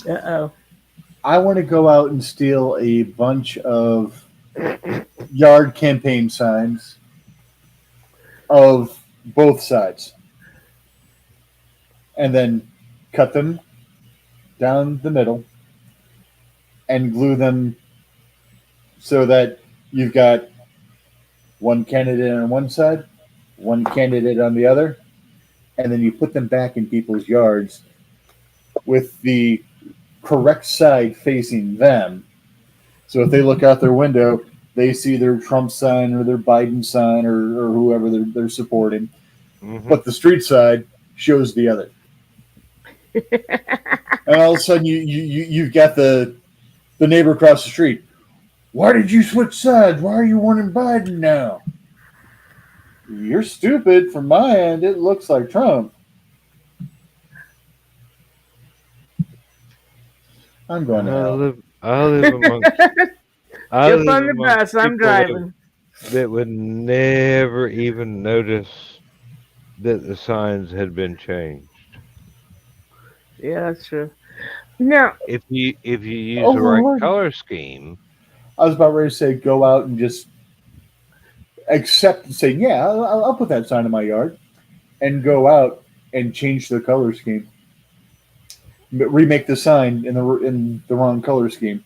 Uh-oh.
I want to go out and steal a bunch of yard campaign signs of both sides and then cut them down the middle and glue them so that you've got one candidate on one side, one candidate on the other, and then you put them back in people's yards with the correct side facing them. So if they look out their window, they see their Trump sign or their Biden sign or whoever they're supporting.
Mm-hmm.
But the street side shows the other. And all of a sudden you've got the neighbor across the street. Why did you switch sides? Why are you wanting Biden now? You're stupid. From my end, it looks like Trump. I'm going to hell.
I live amongst. I
Jump on
live
the
amongst
bus. I'm
people that,
driving.
that would never even notice that the signs had been changed.
Yeah, that's true. Now,
If you use
Oh
the right
Lord!
color scheme,
I was about ready to say go out and just accept and say, yeah, I'll put that sign in my yard, and go out and change the color scheme, remake the sign in the wrong color scheme.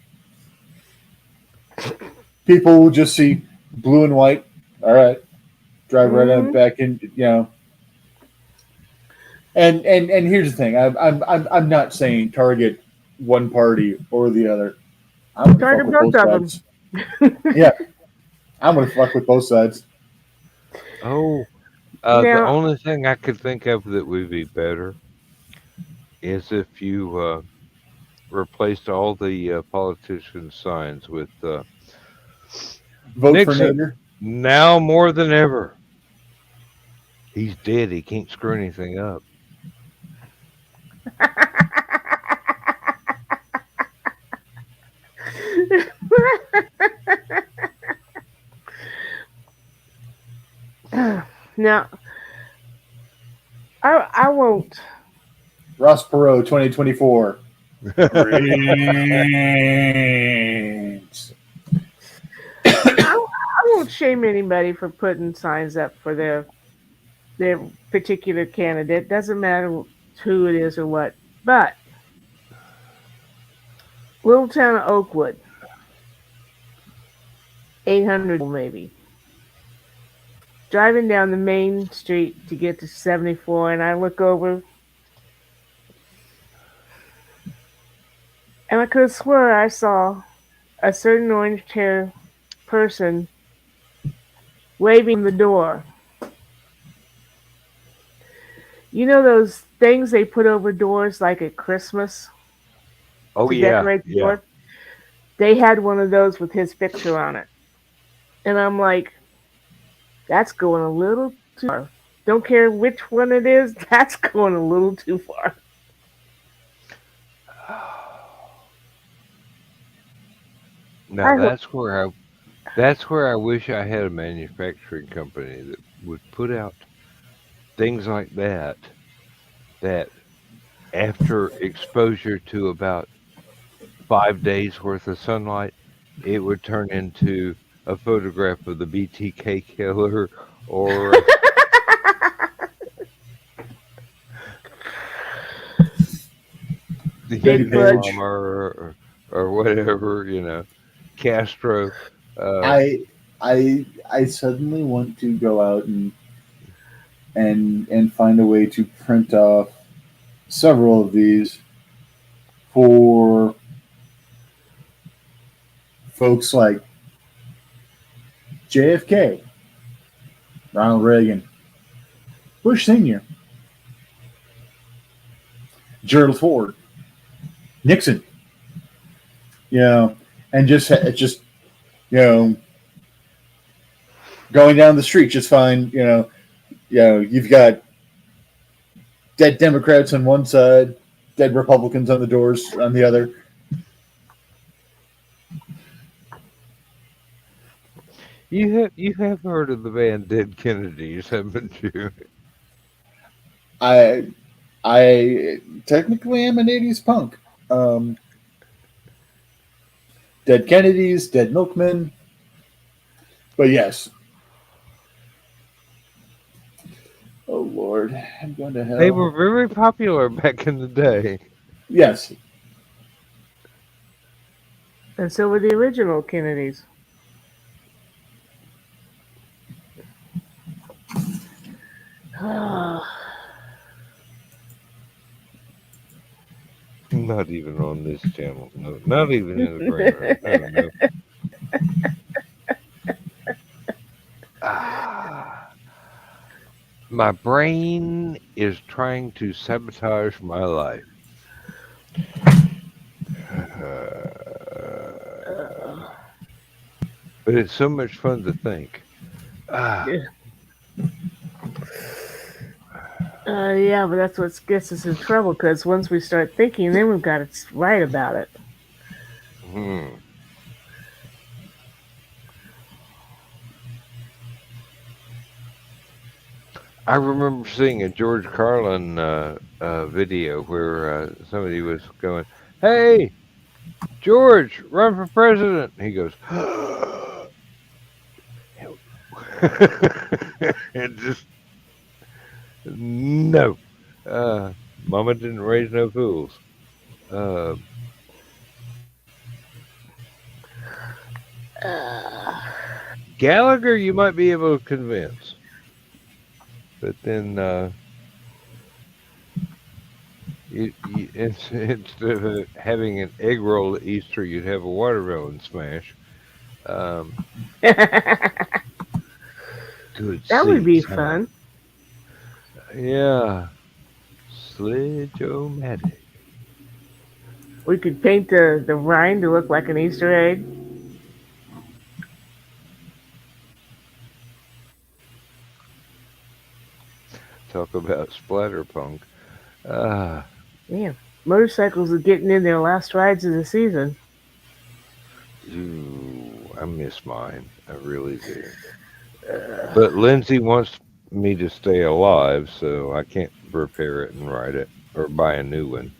People will just see blue and white. All right, drive right on
mm,
back in. And here's the thing. I'm not saying target one party or the other. I'm gonna fuck
target
with
both
both
of them.
sides. Yeah, I'm gonna fuck with both sides.
oh, the
Now,
only thing I could think of that would be better is if you replaced all the politicians' signs with
Vote for
Nixon.
Nader.
Now more than ever, he's dead. He can't screw anything up.
now, I won't.
Ross Perot, 2024. Brains.
I won't shame anybody for putting signs up for their particular candidate. Doesn't matter who it is or what. But little town of Oakwood, 800 maybe. Driving down the main street to get to 74, and I look over, and I could have swore I saw a certain orange hair person waving the door. You know those things they put over doors like at Christmas
Oh
to
yeah,
decorate the
yeah.
door? They had one of those with his picture on it. And I'm like, that's going a little too far. Don't care which one it is, that's going a little too far.
Now
I hope
that's where I wish I had a manufacturing company that would put out things like that. That after exposure to about 5 days worth of sunlight, it would turn into a photograph of the BTK killer or the
Betty
Bigfoot.
Page.
Unabomber or whatever, Castro. Uh,
I suddenly want to go out and find a way to print off several of these for folks like JFK, Ronald Reagan, Bush Sr., Gerald Ford, Nixon, you know, and just you know going down the street, just find you've got dead Democrats on one side, dead Republicans on the doors on the other.
you have heard of the band Dead Kennedys, haven't you?
I I technically am an '80s punk. Um, Dead Kennedys, Dead Milkmen, but yes. Oh Lord, I'm going to
They
hell.
were very popular back in the day.
Yes,
And so were the original Kennedys.
Not even on this channel. No, not even in the green room. No, no. Ah, my brain is trying to sabotage my life. But it's so much fun to think. Ah,
Yeah, but that's what gets us in trouble because once we start thinking, then we've got to write about it.
hmm. I remember seeing a George Carlin video where somebody was going, Hey, George, run for president. He goes, and just no. Mama didn't raise no fools. Uh, Gallagher, you might be able to convince, but then instead of having an egg roll at Easter, you'd have a watermelon smash. Um,
That
good
would be
seats, huh?
fun.
Yeah, Slidge-O-Matic.
We could paint the rind to look like an Easter egg.
Talk about splatterpunk. Ah,
Yeah, motorcycles are getting in their last rides of the season.
ooh, I miss mine. I really do. But Lindsay wants me to stay alive, so I can't repair it and ride it or buy a new one,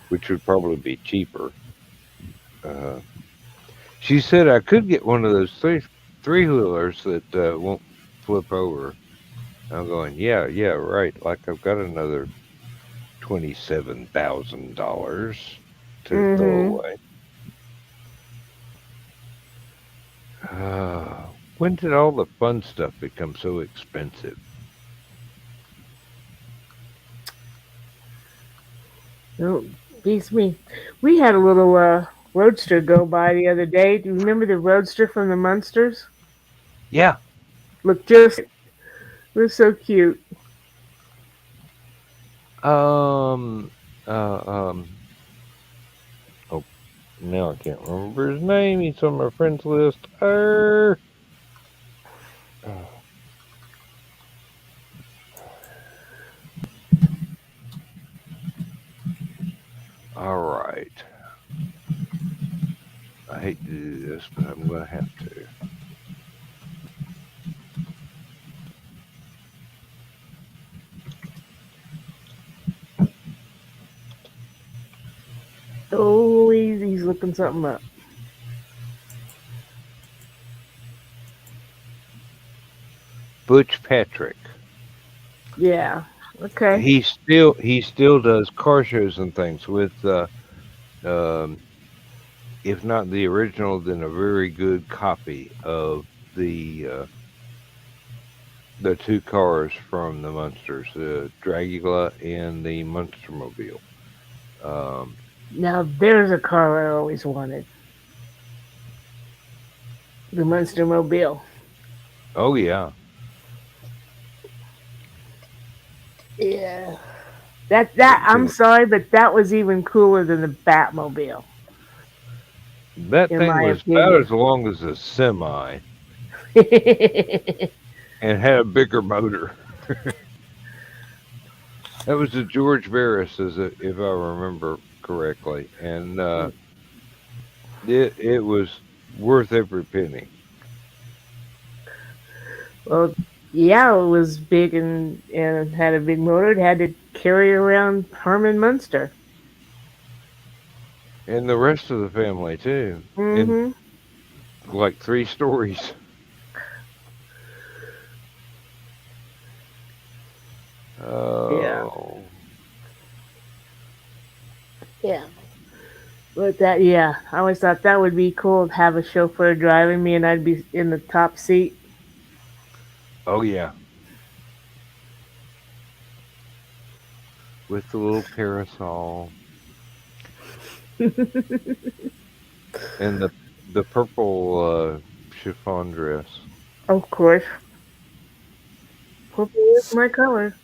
which would probably be cheaper. Uh, she said I could get one of those three wheelers that won't flip over. I'm going, yeah, yeah, right. Like I've got another $27,000 to throw
Mm-hmm.
away. When did all the fun stuff become so expensive?
No, beats me. We had a little roadster go by the other day. Do you remember the roadster from the Munsters?
Yeah.
Looked just it was so cute.
Um. Uh. Um. Oh, now I can't remember his name. He's on my friends list. All right. I hate to do this, but I'm gonna have to.
Oh, he's looking something up.
Butch Patrick.
Yeah. Okay.
He still does car shows and things with um if not the original, then a very good copy of the two cars from the Munsters, the Dragula and the Munstermobile. Um,
Now there's a car I always wanted. The Munster Mobile.
oh yeah,
Yeah. That I'm
so
sorry, but that was even cooler than the Batmobile,
that
in
thing
my
was about
opinion.
as long as a semi and had a bigger motor. That was a George Barris, if I remember correctly, and it was worth every penny.
Well, yeah, it was big and had a big motor. It had to carry around Herman Munster.
And the rest of the family too, in
Mm-hmm.
like three stories.
Yeah.
Oh,
Yeah. But yeah, I always thought that would be cool to have a chauffeur driving me and I'd be in the top seat.
oh yeah, with the little parasol and the purple chiffon dress.
Of course, purple is my color.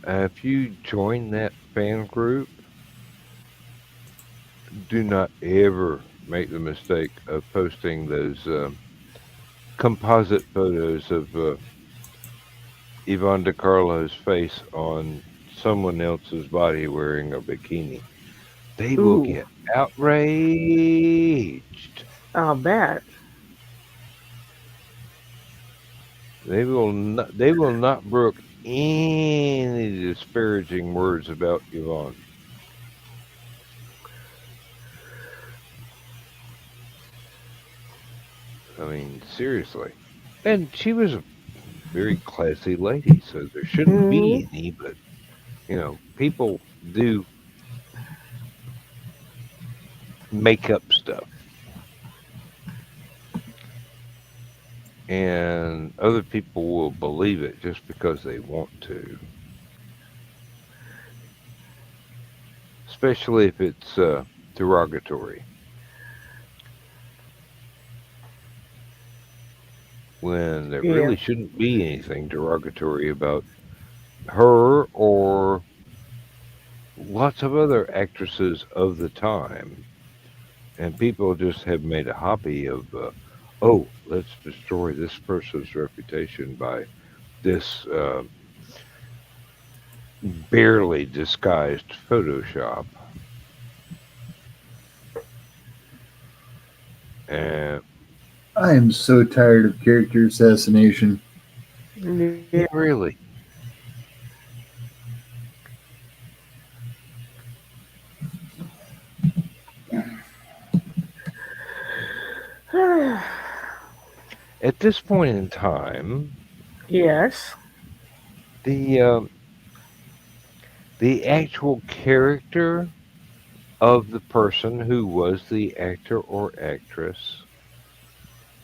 If you join that fan group, do not ever make the mistake of posting those composite photos of Yvonne DiCarlo's face on someone else's body wearing a bikini. They will
Ooh,
get outraged.
I'll bet.
They will not. They will not brook any disparaging words about Yvonne. I mean, seriously. And she was a very classy lady, so there shouldn't
Hmm.
be any, but, people do make up stuff. And other people will believe it just because they want to, especially if it's derogatory, when there
Yeah.
really shouldn't be anything derogatory about her or lots of other actresses of the time. And people just have made a hobby of, oh, let's destroy this person's reputation by this barely disguised Photoshop. And
I am so tired of character assassination.
Yeah.
really, at this point in time,
Yes.
the the actual character of the person who was the actor or actress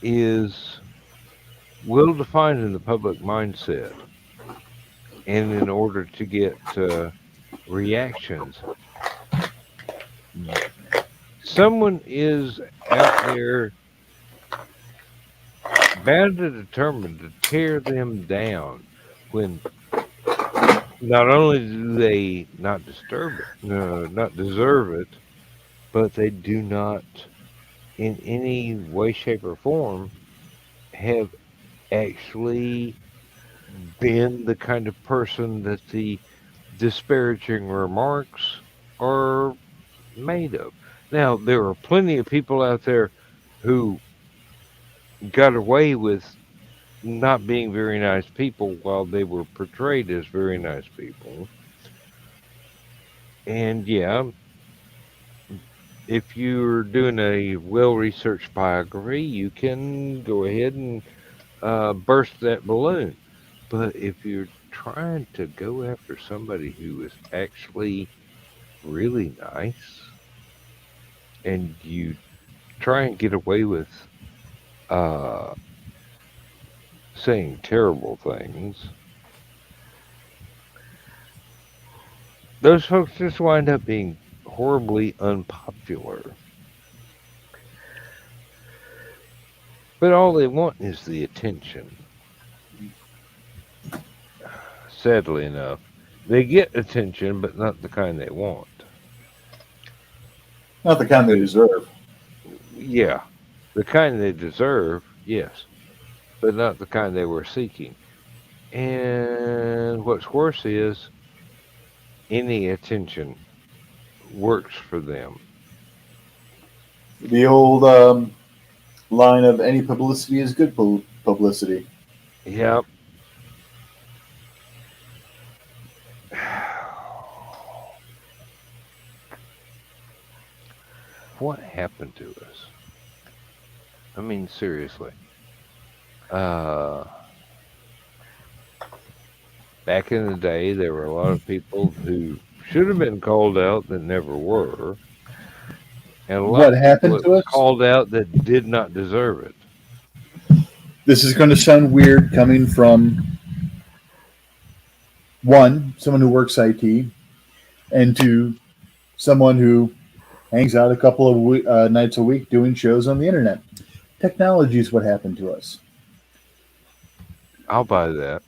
is well defined in the public mindset. And in order to get reactions, someone is out there bound and determined to tear them down when not only do they not disturb it, no, not deserve it, but they do not in any way, shape, or form have actually been the kind of person that the disparaging remarks are made of. Now, there are plenty of people out there who got away with not being very nice people while they were portrayed as very nice people. And yeah, if you're doing a well researched biography, you can go ahead and burst that balloon. But if you're trying to go after somebody who is actually really nice and you try and get away with uh, saying terrible things, those folks just wind up being horribly unpopular. But all they want is the attention. Sadly enough, they get attention, but not the kind they want.
Not the kind they
But
deserve.
yeah, the kind they deserve, yes, but not the kind they were seeking. And what's worse is any attention works for them.
The old line of any publicity is good publicity.
Yep. What happened to us? I mean, seriously. Uh, Back in the day, there were a lot of people who should have been called out that never were, and a lot
What
of people
happened
that
to
were
us?
called out that did not deserve it.
This is going to sound weird coming from one, someone who works IT, and two, someone who hangs out a couple of nights a week doing shows on the internet. Technology is what happened to us.
I'll buy that.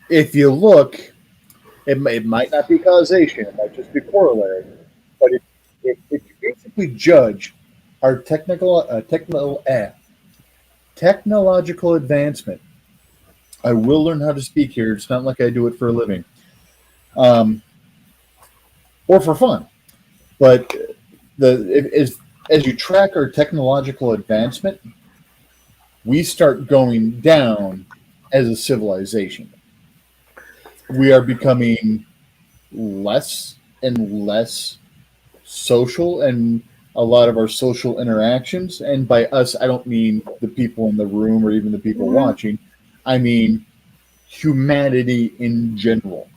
If you look, it might not be causation, it might just be corollary. But if you basically judge our technological advancement, I will learn how to speak here. It's not like I do it for a living, um, or for fun. But as you track our technological advancement, we start going down as a civilization. we are becoming less and less social, and a lot of our social interactions, and by us I don't mean the people in the room or even the people
Hmm.
watching, I mean humanity in general.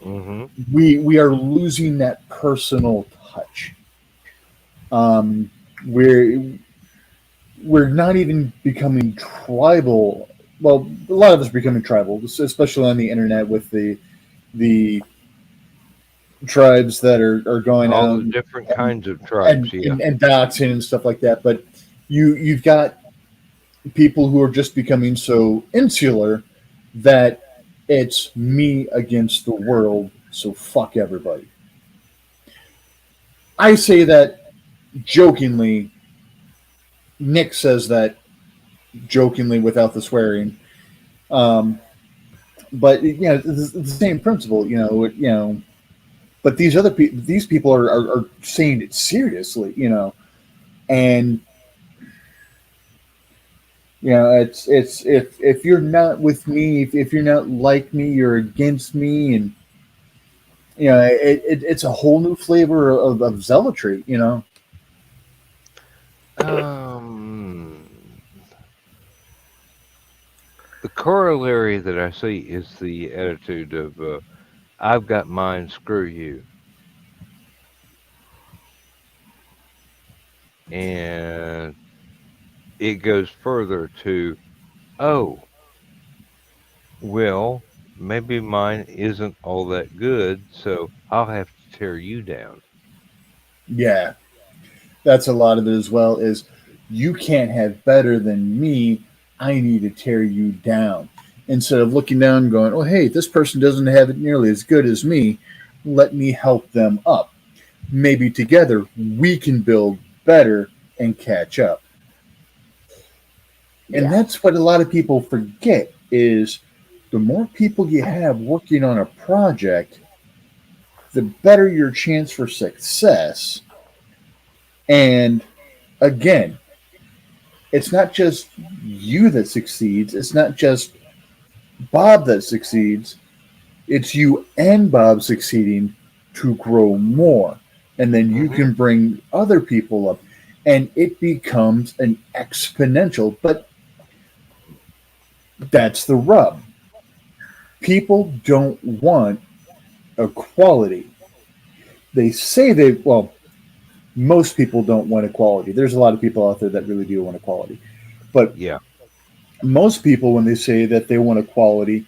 Mm-hmm.
We are losing that personal touch. um, we're we're not even becoming tribal. Well, a lot of us are becoming tribal, especially on the internet with the tribes that are going
All
out
the different
and
kinds of tribes. Yeah.
and doxing and stuff like that. But you've got people who are just becoming so insular that it's me against the world. So fuck everybody. I say that jokingly. Nick says that jokingly without the swearing. Um, but it's the same principle. But these people are saying it seriously. And it's if you're not with me, if you're not like me, you're against me, and it's a whole new flavor of zealotry.
Um, the corollary that I see is the attitude of "I've got mine, screw you," and it goes further to, "Oh, well, maybe mine isn't all that good, so I'll have to tear you down."
Yeah, that's a lot of it as well. Is you can't have better than me. I need to tear you down instead of looking down and going, "Oh, hey, this person doesn't have it nearly as good as me. Let me help them up. Maybe together we can build better and catch up." And
Yeah.
that's what a lot of people forget is the more people you have working on a project, the better your chance for success. And again, it's not just you that succeeds, it's not just Bob that succeeds, it's you and Bob succeeding to grow more. And then you
Hmm.
can bring other people up, and it becomes an exponential. But that's the rub. People don't want equality. They say well, most people don't want equality. There's a lot of people out there that really do want equality. But
Yeah.
most people, when they say that they want equality,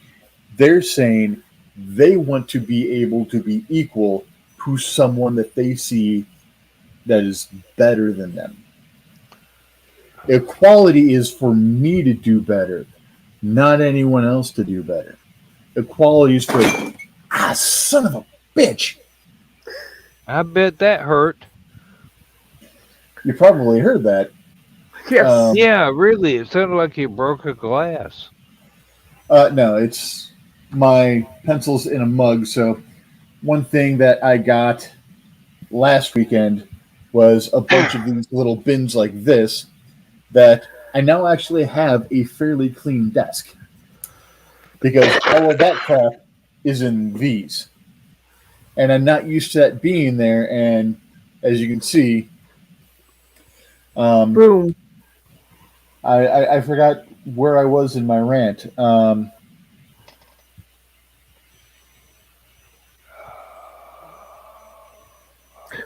they're saying they want to be able to be equal to someone that they see that is better than them. Equality is for me to do better, not anyone else to do better. Equality is for, son of a bitch.
I bet that hurt.
You probably heard that.
Yes.
Um,
Yeah, really. It sounded like you broke a glass.
no, it's my pencils in a mug. So one thing that I got last weekend was a bunch of these little bins like this that I now actually have a fairly clean desk because all of that crap is in these. And I'm not used to that being there. And as you can see, um,
Boom.
I forgot where I was in my rant.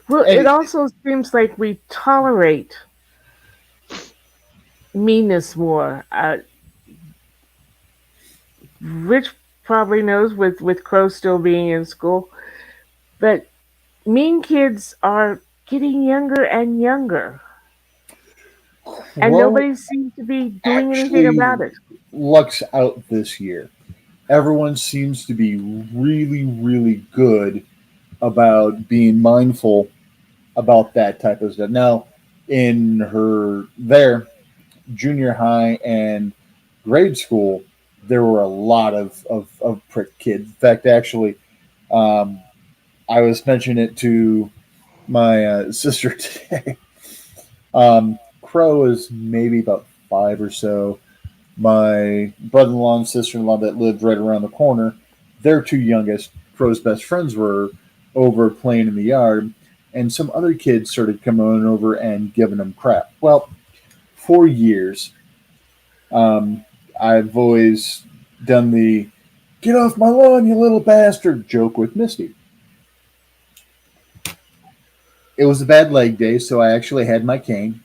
Well, it
And
also seems like we tolerate meanness more. Rich probably knows with Crow still being in school, but mean kids are getting younger and younger, and
Crow
nobody seems to be doing anything
actually
about it.
lucks out this year. Everyone seems to be really, really good about being mindful about that type of stuff. Now, in her junior high and grade school, there were a lot of prick kids. In fact, actually, um, I was mentioning it to my sister today. Crow is maybe about five or so. My brother in law and sister in law that lived right around the corner, their two youngest, Crow's best friends, were over playing in the yard, and some other kids started coming over and giving them crap. Well, for years, um, I've always done the "get off my lawn, you little bastard" joke with Misty. It was a bad leg day, so I actually had my cane.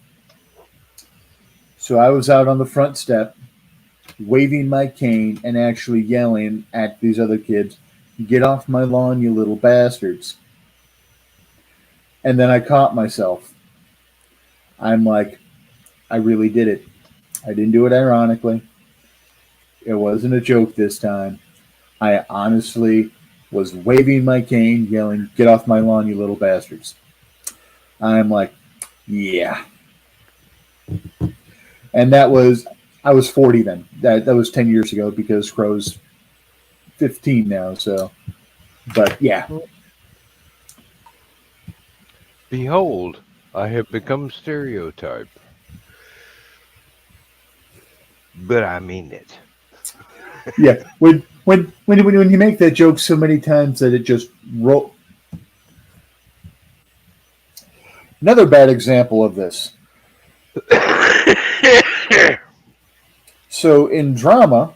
So I was out on the front step, waving my cane and actually yelling at these other kids, "Get off my lawn, you little bastards." And then I caught myself. I'm like, I really did it. I didn't do it ironically. It wasn't a joke this time. I honestly was waving my cane, yelling, "Get off my lawn, you little bastards." I'm like, yeah. And that was, I was 40 then. That was 10 years ago because Crow's 15 now. So, but yeah.
Behold, I have become stereotype. But I mean it.
Yeah. When you make that joke so many times that it just roll. Another bad example of this. So in drama,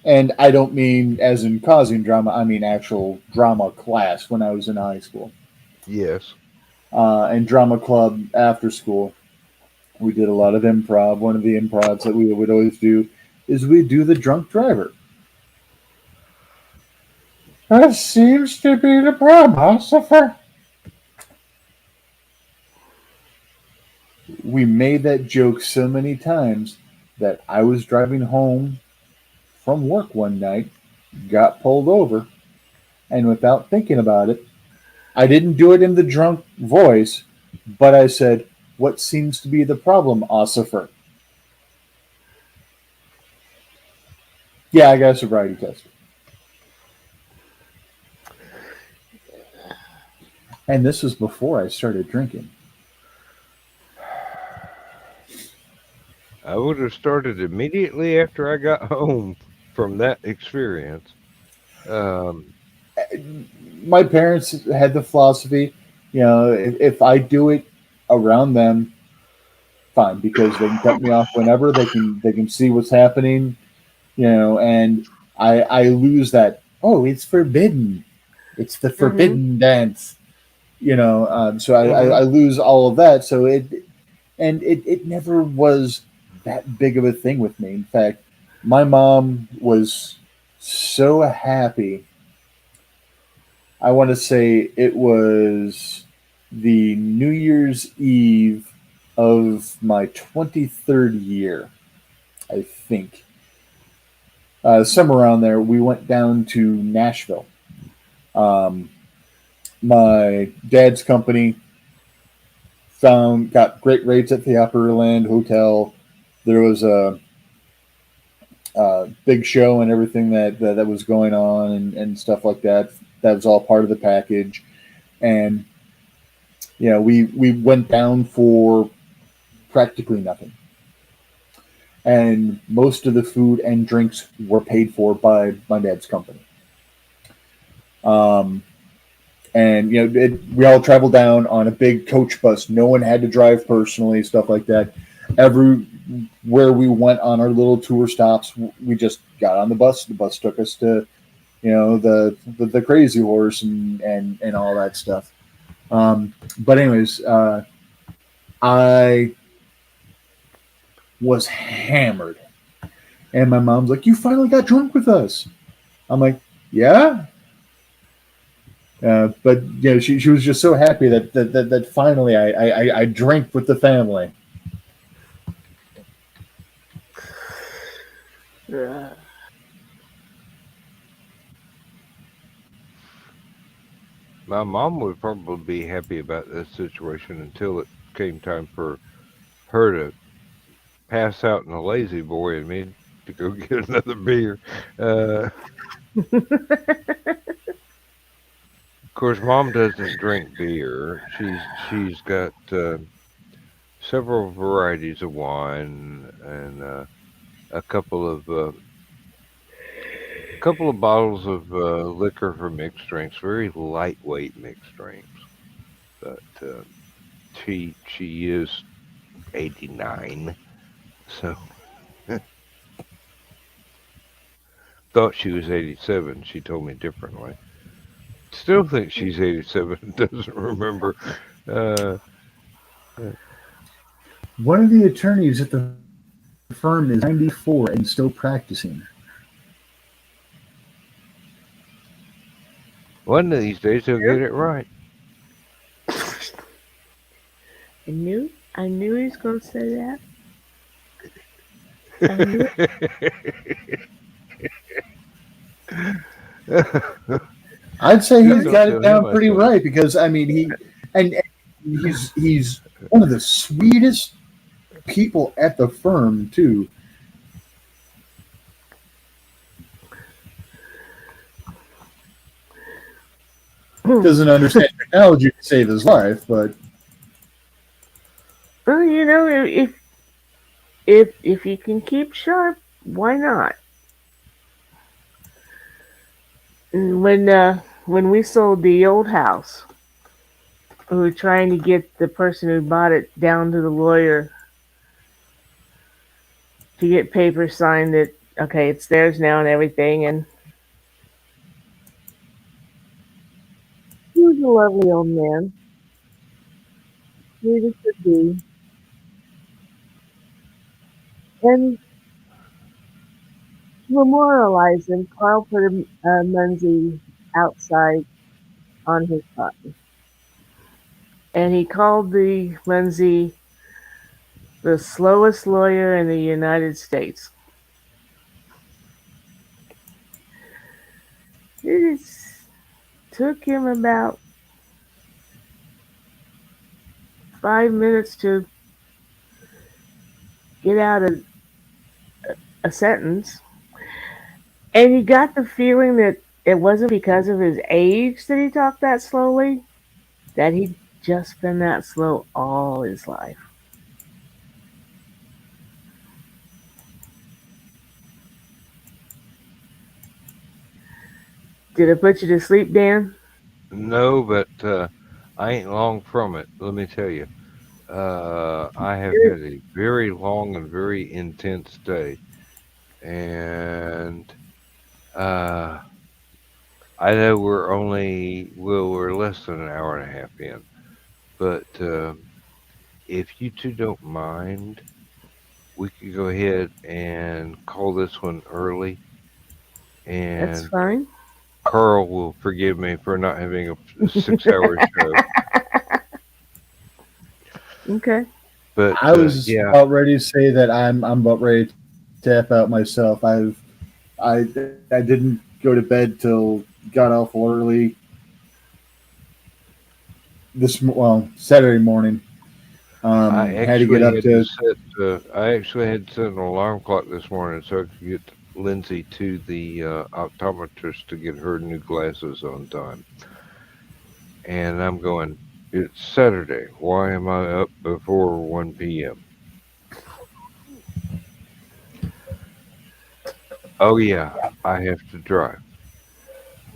and I don't mean as in causing drama, I mean actual drama class when I was in high school.
Yes.
And drama club after school, we did a lot of improv. One of the improvs that we would always do is we do the drunk driver. That seems to be the problem, Suffer. We made that joke so many times that I was driving home from work one night, got pulled over, and without thinking about it, I didn't do it in the drunk voice, but I said, "What seems to be the problem, Ossifer?" Yeah, I got a sobriety test. And this was before I started drinking.
I would have started immediately after I got home from that experience. Um,
My parents had the philosophy, if I do it around them, fine, because they can cut me off whenever they can see what's happening, and I lose that. Oh, it's forbidden. It's the
Mhm.
forbidden dance. So I
mhm.
lose all of that. So it never was that big of a thing with me. In fact, my mom was so happy. I want to say it was the New Year's Eve of my 23rd year, I think. Somewhere around there, we went down to Nashville. Um, my dad's company got great rates at the Upper Land Hotel. There was a big show and everything that was going on and stuff like that. That was all part of the package. And we went down for practically nothing. And most of the food and drinks were paid for by my dad's company. Um, and we all traveled down on a big coach bus. No one had to drive personally, stuff like that. Everywhere we went on our little tour stops, we just got on the bus. The bus took us to the crazy horse and all that stuff. But anyways, I was hammered, and my mom's like, "You finally got drunk with us." I'm like, "Yeah." But she was just so happy that finally I drank with the family.
Yeah.
My mom would probably be happy about this situation until it came time for her to pass out in a lazy boy and me to go get another beer. Of course, mom doesn't drink beer. She's got several varieties of wine and a couple of couple of bottles of liquor for mixed drinks, very lightweight mixed drinks. But she is 89, so thought she was 87. She told me differently. Still think she's 87. Doesn't remember. Uh,
One of the attorneys at the firm is 94 and still practicing.
One of these days he'll get it right.
I knew he was going to say that. I knew
I'd say he's
Don't
got
tell
it down
him I
pretty
said it.
right because I mean and he's one of the sweetest people at the firm too. Doesn't understand technology to save his life, but
Well, you know, if you can keep sharp, why not? And when we sold the old house, we were trying to get the person who bought it down to the lawyer to get papers signed that okay, it's theirs now and everything. And he was a lovely old man, sweet as could be, and to memorialize him, Carl put a Munsey outside on his property. And he called the Munsey the slowest lawyer in the United States. It took him about 5 minutes to get out a sentence. And you got the feeling that it wasn't because of his age that he talked that slowly, that he'd just been that slow all his life. Did it put you to sleep, Dan?
No, but I ain't long from it. Let me tell you. I have had a very long and very intense day, and I know we're less than an hour and a half in, but if you two don't mind, we could go ahead and call this one early,
That's
and
fine.
Carl will forgive me for not having a 6-hour show.
Okay.
But
I was
yeah,
about ready to say that I'm about ready to tap out myself. I didn't go to bed till got off early Saturday morning.
I
Had to get
actually
up
had
to
to set. I actually had to set an alarm clock this morning so I could get Lindsay to the optometrist to get her new glasses on time. And I'm going. It's Saturday. Why am I up before 1 p.m.? Oh yeah, I have to drive.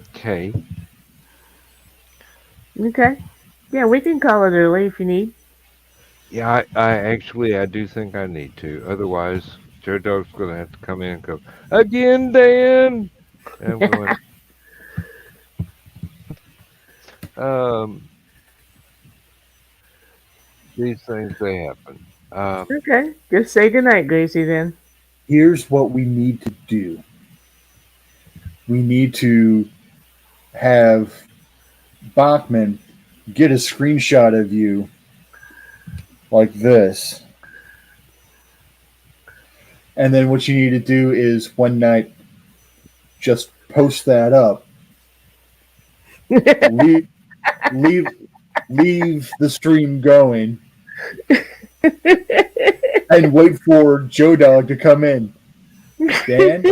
Okay.
Okay. Yeah, we can call it early if you need.
Yeah, I do think I need to. Otherwise, Joe Dog's gonna have to come in and go again, Dan. And I'm going. Um, these things they happen.
Okay. Just say goodnight, Gracie, then.
here's what we need to do. We need to have Bachman get a screenshot of you like this. And then what you need to do is one night just post that up. leave, leave, leave the stream going and wait for Joe Dog to come in. Dan,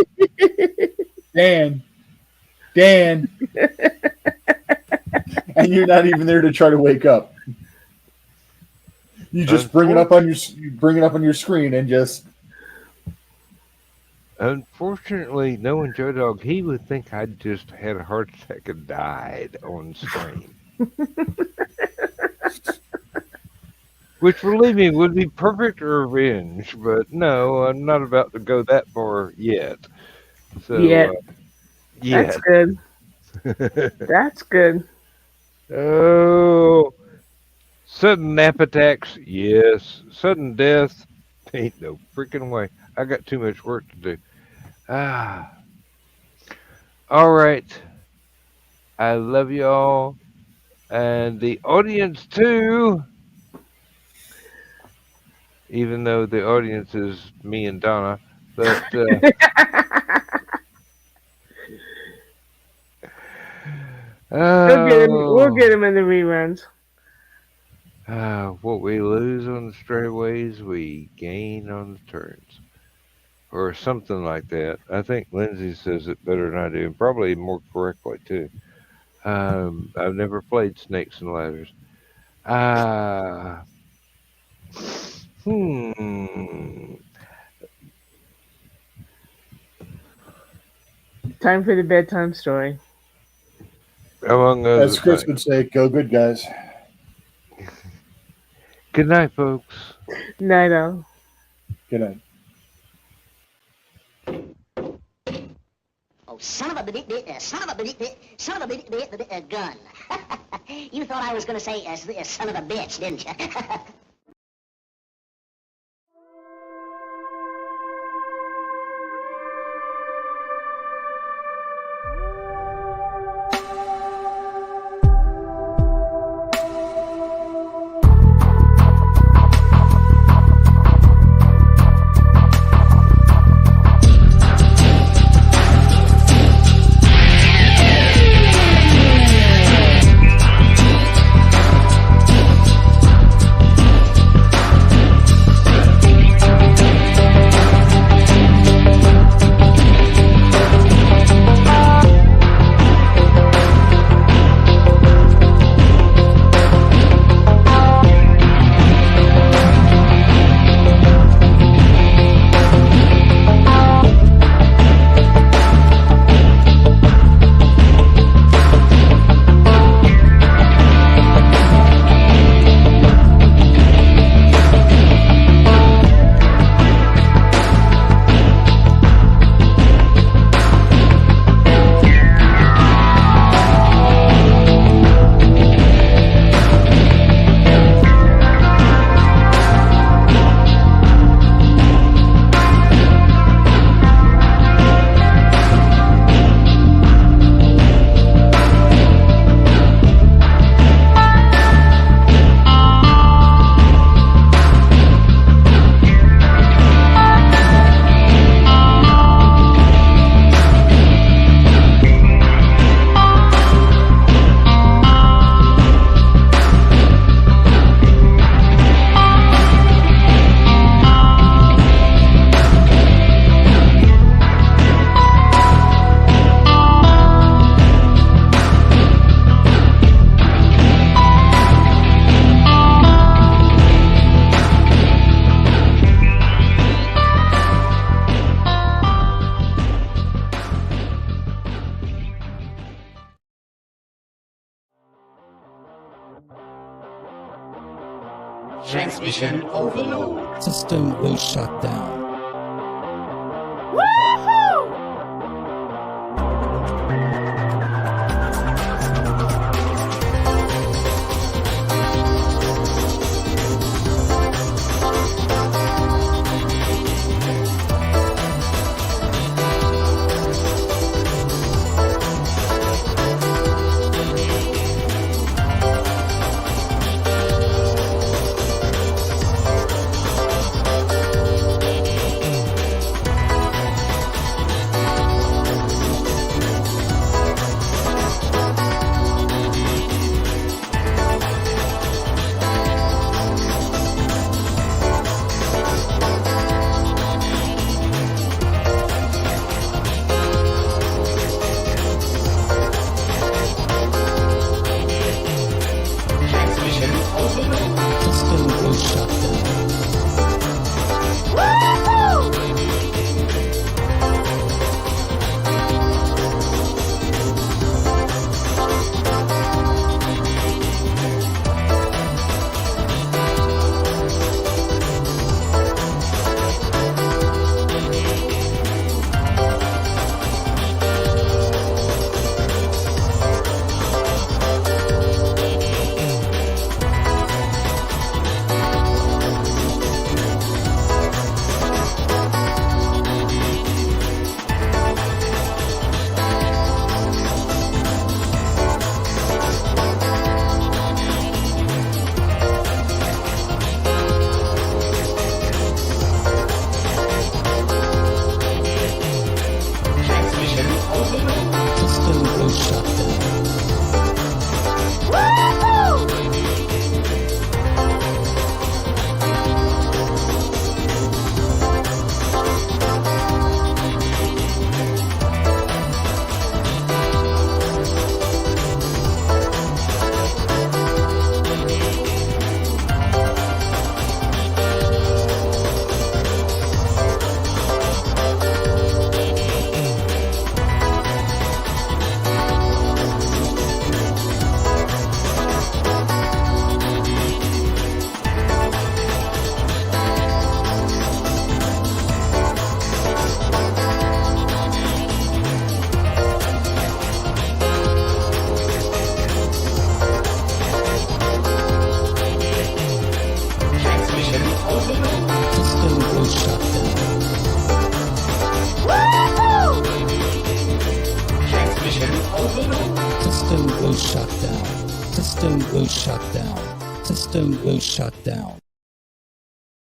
Dan, Dan, and you're not even there to try to wake up. You just bring it up on your screen and just
Unfortunately, knowing Joe Dog, he would think I'd just had a heart attack and died on stream. Which, believe me, would be perfect revenge. But no, I'm not about to go that far yet. So,
Yet. That's
yet.
good. That's good.
Oh, sudden nap attacks, yes. Sudden death, ain't no freaking way. I got too much work to do. Ah. All right. I love you all. And the audience too. Even though the audience is me and Donna. But
We'll get him in the reruns.
What we lose on the straightaways, we gain on the turns. Or something like that. I think Lindsay says it better than I do, and probably more correctly too. I've never played Snakes and Ladders.
Time for the bedtime story.
Among other
As Chris would say, go good, guys.
Good night, folks.
Night all.
Good night.
Oh, son of a gun. You thought I was going to say son of a bitch, didn't you?
Transmission overload.
System will shut down. System was shut down. System was shut down. System was shut down.